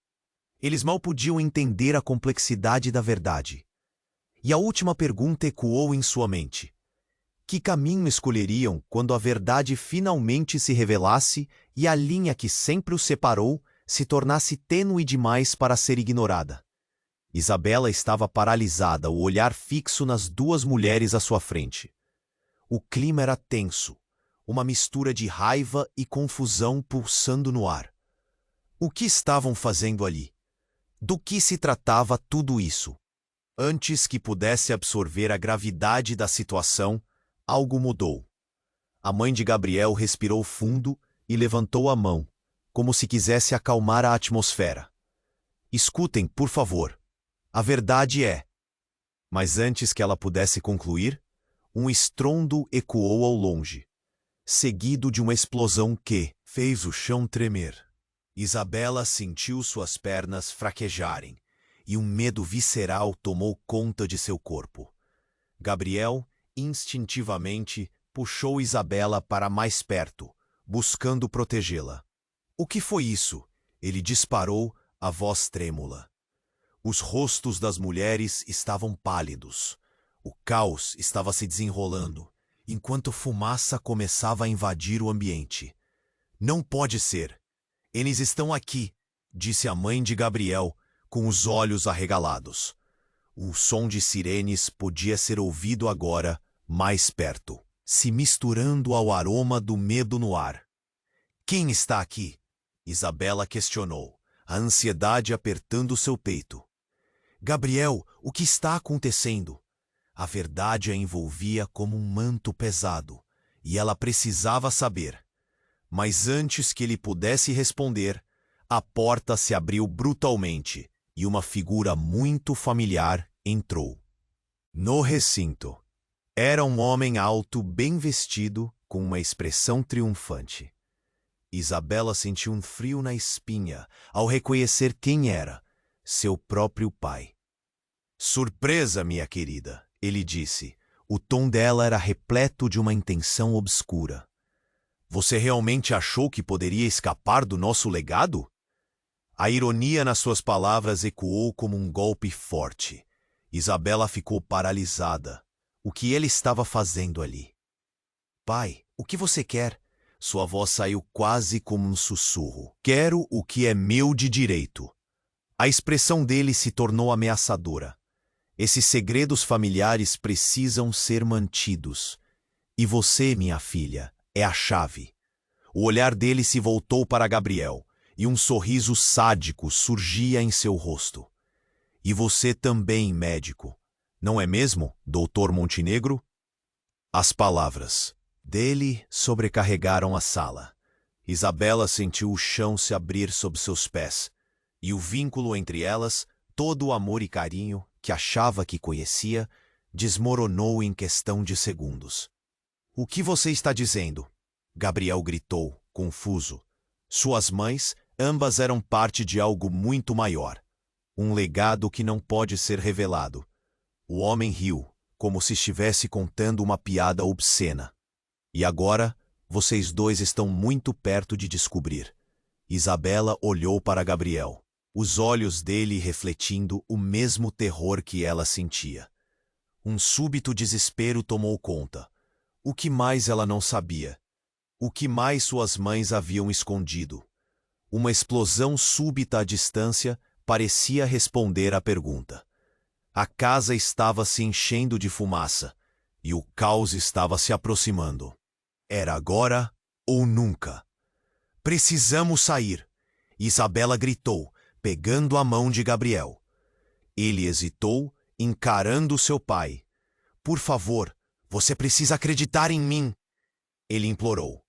Eles mal podiam entender a complexidade da verdade. E a última pergunta ecoou em sua mente. Que caminho escolheriam quando a verdade finalmente se revelasse e a linha que sempre os separou se tornasse tênue demais para ser ignorada? Isabela estava paralisada, o olhar fixo nas duas mulheres à sua frente. O clima era tenso, uma mistura de raiva e confusão pulsando no ar. O que estavam fazendo ali? Do que se tratava tudo isso? Antes que pudesse absorver a gravidade da situação, algo mudou. A mãe de Gabriel respirou fundo e levantou a mão, como se quisesse acalmar a atmosfera. Escutem, por favor. A verdade é... Mas antes que ela pudesse concluir, um estrondo ecoou ao longe, seguido de uma explosão que fez o chão tremer. Isabela sentiu suas pernas fraquejarem e um medo visceral tomou conta de seu corpo. Gabriel, instintivamente, puxou Isabela para mais perto, buscando protegê-la. O que foi isso? Ele disparou, a voz trêmula. Os rostos das mulheres estavam pálidos. O caos estava se desenrolando, enquanto fumaça começava a invadir o ambiente. Não pode ser! Eles estão aqui, disse a mãe de Gabriel, com os olhos arregalados. O som de sirenes podia ser ouvido agora, mais perto, se misturando ao aroma do medo no ar. Quem está aqui? Isabela questionou, a ansiedade apertando seu peito. Gabriel, o que está acontecendo? A verdade a envolvia como um manto pesado, e ela precisava saber. Mas antes que ele pudesse responder, a porta se abriu brutalmente e uma figura muito familiar entrou. No recinto, era um homem alto, bem vestido, com uma expressão triunfante. Isabela sentiu um frio na espinha ao reconhecer quem era, seu próprio pai. Surpresa, minha querida, ele disse. O tom dela era repleto de uma intenção obscura. Você realmente achou que poderia escapar do nosso legado? A ironia nas suas palavras ecoou como um golpe forte. Isabela ficou paralisada. O que ele estava fazendo ali? Pai, o que você quer? Sua voz saiu quase como um sussurro. Quero o que é meu de direito. A expressão dele se tornou ameaçadora. Esses segredos familiares precisam ser mantidos. E você, minha filha, é a chave. O olhar dele se voltou para Gabriel, e um sorriso sádico surgia em seu rosto. E você também, médico. Não é mesmo, doutor Montenegro? As palavras dele sobrecarregaram a sala. Isabela sentiu o chão se abrir sob seus pés, e o vínculo entre elas, todo o amor e carinho que achava que conhecia, desmoronou em questão de segundos. O que você está dizendo? Gabriel gritou, confuso. Suas mães, ambas eram parte de algo muito maior. Um legado que não pode ser revelado. O homem riu, como se estivesse contando uma piada obscena. E agora, vocês dois estão muito perto de descobrir. Isabela olhou para Gabriel, os olhos dele refletindo o mesmo terror que ela sentia. Um súbito desespero tomou conta. O que mais ela não sabia? O que mais suas mães haviam escondido? Uma explosão súbita à distância parecia responder à pergunta. A casa estava se enchendo de fumaça, e o caos estava se aproximando. Era agora ou nunca. Precisamos sair, Isabela gritou, pegando a mão de Gabriel. Ele hesitou, encarando seu pai. Por favor, você precisa acreditar em mim, ele implorou.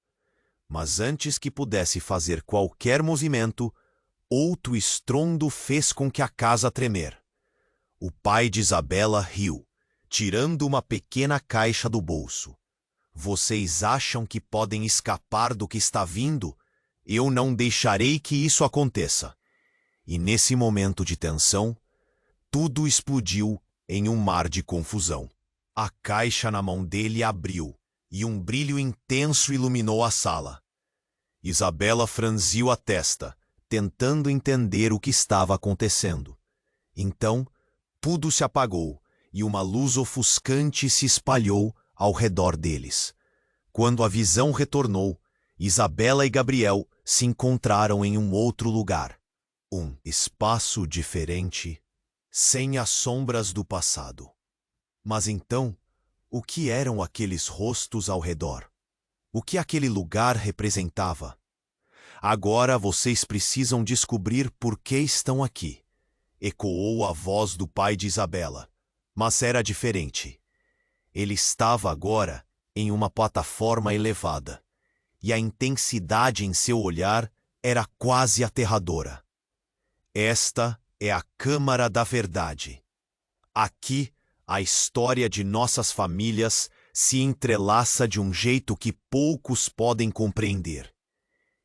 Mas antes que pudesse fazer qualquer movimento, outro estrondo fez com que a casa tremer. O pai de Isabela riu, tirando uma pequena caixa do bolso. Vocês acham que podem escapar do que está vindo? Eu não deixarei que isso aconteça. E nesse momento de tensão, tudo explodiu em um mar de confusão. A caixa na mão dele abriu, e um brilho intenso iluminou a sala. Isabela franziu a testa, tentando entender o que estava acontecendo. Então, tudo se apagou, e uma luz ofuscante se espalhou ao redor deles. Quando a visão retornou, Isabela e Gabriel se encontraram em um outro lugar. Um espaço diferente, sem as sombras do passado. Mas então, o que eram aqueles rostos ao redor? O que aquele lugar representava? Agora vocês precisam descobrir por que estão aqui. Ecoou a voz do pai de Isabela, mas era diferente. Ele estava agora em uma plataforma elevada, e a intensidade em seu olhar era quase aterradora. Esta é a Câmara da Verdade. Aqui, a história de nossas famílias se entrelaça de um jeito que poucos podem compreender.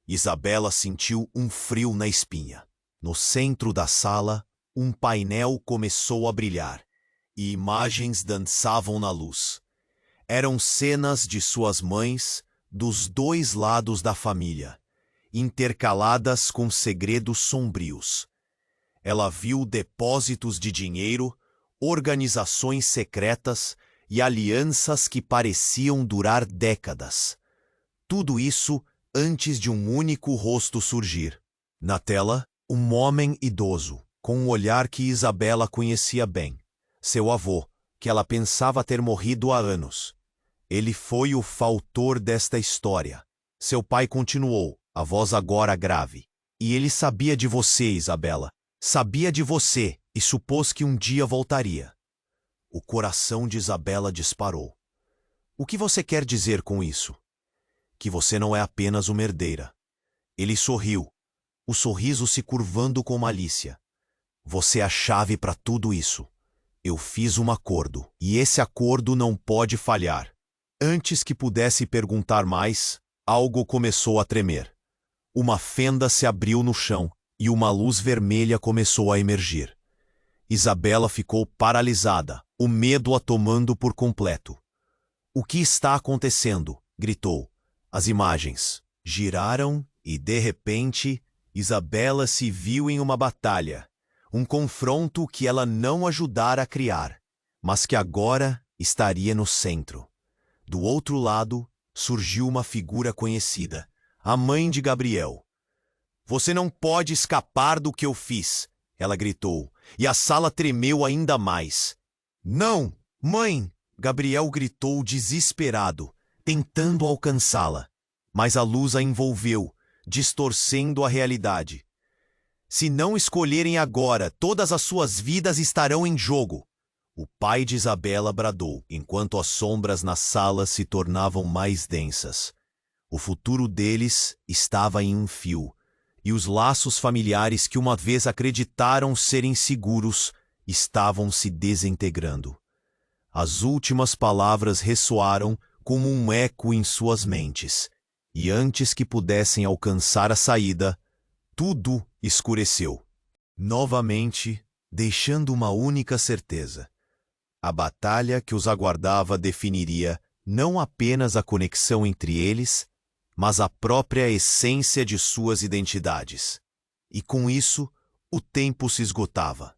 Isabela sentiu um frio na espinha. No centro da sala, um painel começou a brilhar, e imagens dançavam na luz. Eram cenas de suas mães, dos dois lados da família, intercaladas com segredos sombrios. Ela viu depósitos de dinheiro, organizações secretas e alianças que pareciam durar décadas. Tudo isso antes de um único rosto surgir. Na tela, um homem idoso, com um olhar que Isabela conhecia bem. Seu avô, que ela pensava ter morrido há anos. Ele foi o fautor desta história. Seu pai continuou, a voz agora grave. E ele sabia de você, Isabela. Sabia de você e supôs que um dia voltaria. O coração de Isabela disparou. O que você quer dizer com isso? Que você não é apenas uma herdeira. Ele sorriu, o sorriso se curvando com malícia. Você é a chave para tudo isso. Eu fiz um acordo, e esse acordo não pode falhar. Antes que pudesse perguntar mais, algo começou a tremer. Uma fenda se abriu no chão, e uma luz vermelha começou a emergir. Isabela ficou paralisada, o medo a tomando por completo. O que está acontecendo? Gritou. As imagens giraram e, de repente, Isabela se viu em uma batalha, um confronto que ela não ajudara a criar, mas que agora estaria no centro. Do outro lado, surgiu uma figura conhecida, a mãe de Gabriel. Você não pode escapar do que eu fiz, ela gritou, e a sala tremeu ainda mais. Não, mãe! Gabriel gritou desesperado, tentando alcançá-la, mas a luz a envolveu, distorcendo a realidade. Se não escolherem agora, todas as suas vidas estarão em jogo. O pai de Isabela bradou, enquanto as sombras na sala se tornavam mais densas. O futuro deles estava em um fio, e os laços familiares que uma vez acreditaram serem seguros estavam se desintegrando. As últimas palavras ressoaram como um eco em suas mentes, e antes que pudessem alcançar a saída, tudo escureceu. Novamente, deixando uma única certeza. A batalha que os aguardava definiria não apenas a conexão entre eles, mas a própria essência de suas identidades. E com isso, o tempo se esgotava.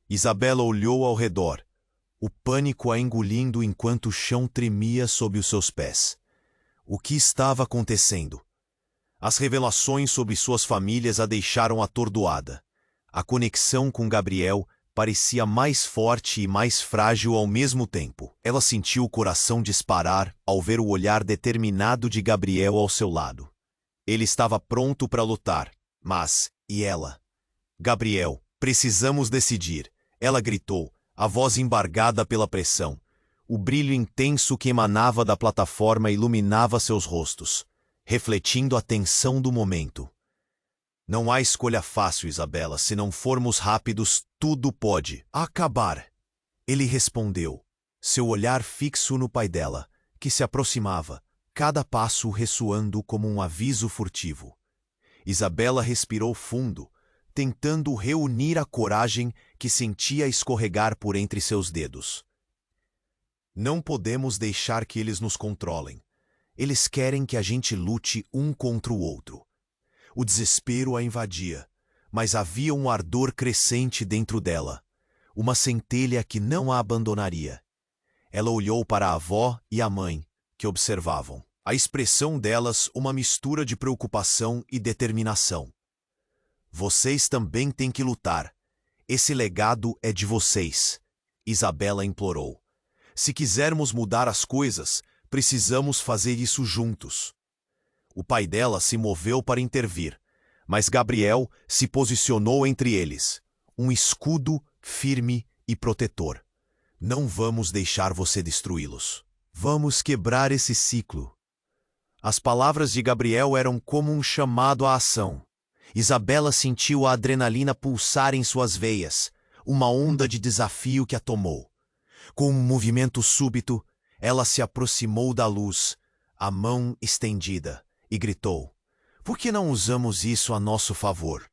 Isabela olhou ao redor, o pânico a engolindo enquanto o chão tremia sob os seus pés. O que estava acontecendo? As revelações sobre suas famílias a deixaram atordoada. A conexão com Gabriel parecia mais forte e mais frágil ao mesmo tempo. Ela sentiu o coração disparar ao ver o olhar determinado de Gabriel ao seu lado. Ele estava pronto para lutar, mas, e ela? Gabriel, precisamos decidir, ela gritou, a voz embargada pela pressão. O brilho intenso que emanava da plataforma iluminava seus rostos, refletindo a tensão do momento. Não há escolha fácil, Isabela. Se não formos rápidos, tudo pode acabar. Ele respondeu, seu olhar fixo no pai dela, que se aproximava, cada passo ressoando como um aviso furtivo. Isabela respirou fundo, tentando reunir a coragem que sentia escorregar por entre seus dedos. Não podemos deixar que eles nos controlem. Eles querem que a gente lute um contra o outro. O desespero a invadia, mas havia um ardor crescente dentro dela, uma centelha que não a abandonaria. Ela olhou para a avó e a mãe, que observavam. A expressão delas uma mistura de preocupação e determinação. Vocês também têm que lutar. Esse legado é de vocês, Isabela implorou. Se quisermos mudar as coisas, precisamos fazer isso juntos. O pai dela se moveu para intervir, mas Gabriel se posicionou entre eles, um escudo firme e protetor. Não vamos deixar você destruí-los. Vamos quebrar esse ciclo. As palavras de Gabriel eram como um chamado à ação. Isabela sentiu a adrenalina pulsar em suas veias, uma onda de desafio que a tomou. Com um movimento súbito, ela se aproximou da luz, a mão estendida, e gritou, por que não usamos isso a nosso favor?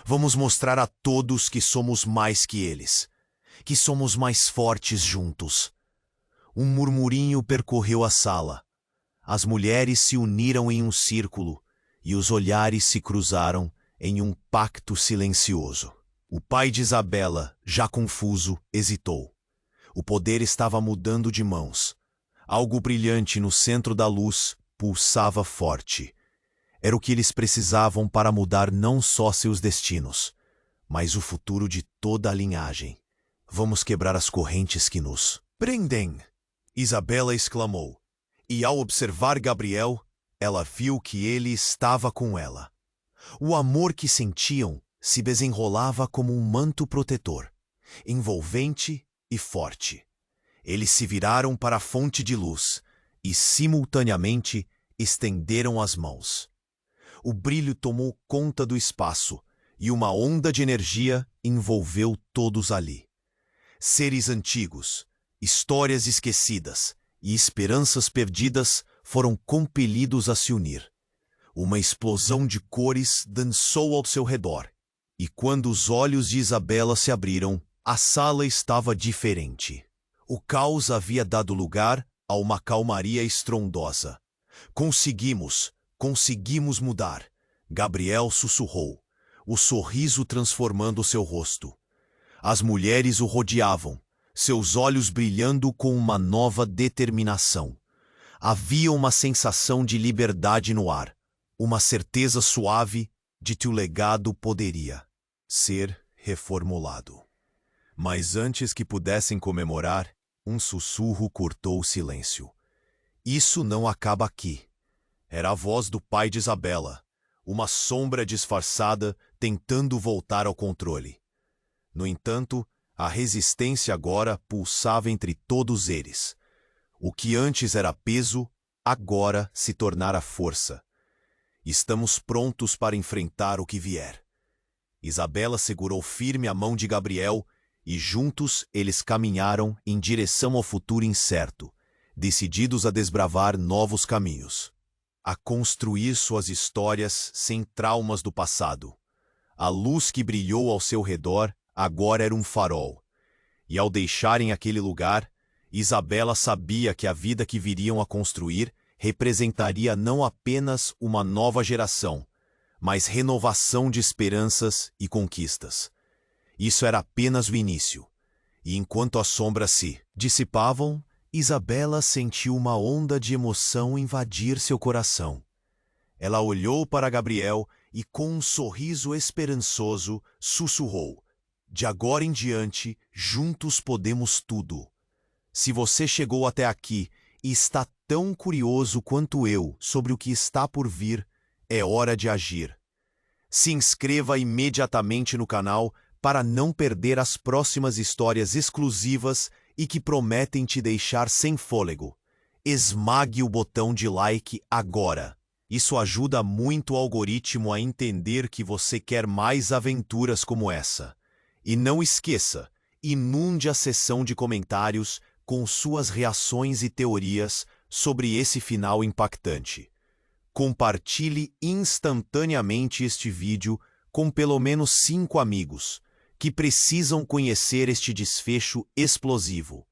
Vamos mostrar a todos que somos mais que eles, que somos mais fortes juntos. Um murmurinho percorreu a sala. As mulheres se uniram em um círculo, e os olhares se cruzaram em um pacto silencioso. O pai de Isabela, já confuso, hesitou. O poder estava mudando de mãos. Algo brilhante no centro da luz pulsava forte. Era o que eles precisavam para mudar não só seus destinos, mas o futuro de toda a linhagem. Vamos quebrar as correntes que nos prendem, Isabela exclamou. E ao observar Gabriel, ela viu que ele estava com ela. O amor que sentiam se desenrolava como um manto protetor, envolvente e forte. Eles se viraram para a fonte de luz e, simultaneamente, estenderam as mãos. O brilho tomou conta do espaço e uma onda de energia envolveu todos ali. Seres antigos, histórias esquecidas e esperanças perdidas foram compelidos a se unir. Uma explosão de cores dançou ao seu redor, e quando os olhos de Isabela se abriram, a sala estava diferente. O caos havia dado lugar a uma calmaria estrondosa. Conseguimos mudar, Gabriel sussurrou, o sorriso transformando seu rosto. As mulheres o rodeavam, seus olhos brilhando com uma nova determinação. Havia uma sensação de liberdade no ar, uma certeza suave de que o legado poderia ser reformulado. Mas antes que pudessem comemorar, um sussurro cortou o silêncio. Isso não acaba aqui. Era a voz do pai de Isabela, uma sombra disfarçada tentando voltar ao controle. No entanto, a resistência agora pulsava entre todos eles. O que antes era peso, agora se tornara força. Estamos prontos para enfrentar o que vier. Isabela segurou firme a mão de Gabriel e juntos eles caminharam em direção ao futuro incerto, decididos a desbravar novos caminhos, a construir suas histórias sem traumas do passado. A luz que brilhou ao seu redor agora era um farol, e ao deixarem aquele lugar, Isabela sabia que a vida que viriam a construir representaria não apenas uma nova geração, mas renovação de esperanças e conquistas. Isso era apenas o início, e enquanto as sombras se dissipavam, Isabela sentiu uma onda de emoção invadir seu coração. Ela olhou para Gabriel e, com um sorriso esperançoso, sussurrou: "De agora em diante, juntos podemos tudo. Se você chegou até aqui e está tão curioso quanto eu sobre o que está por vir, é hora de agir. Se inscreva imediatamente no canal para não perder as próximas histórias exclusivas e que prometem te deixar sem fôlego. Esmague o botão de like agora. Isso ajuda muito o algoritmo a entender que você quer mais aventuras como essa. E não esqueça, inunde a seção de comentários com suas reações e teorias sobre esse final impactante. Compartilhe instantaneamente este vídeo com pelo menos 5 amigos que precisam conhecer este desfecho explosivo.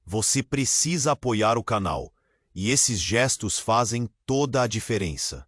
Você precisa apoiar o canal, e esses gestos fazem toda a diferença.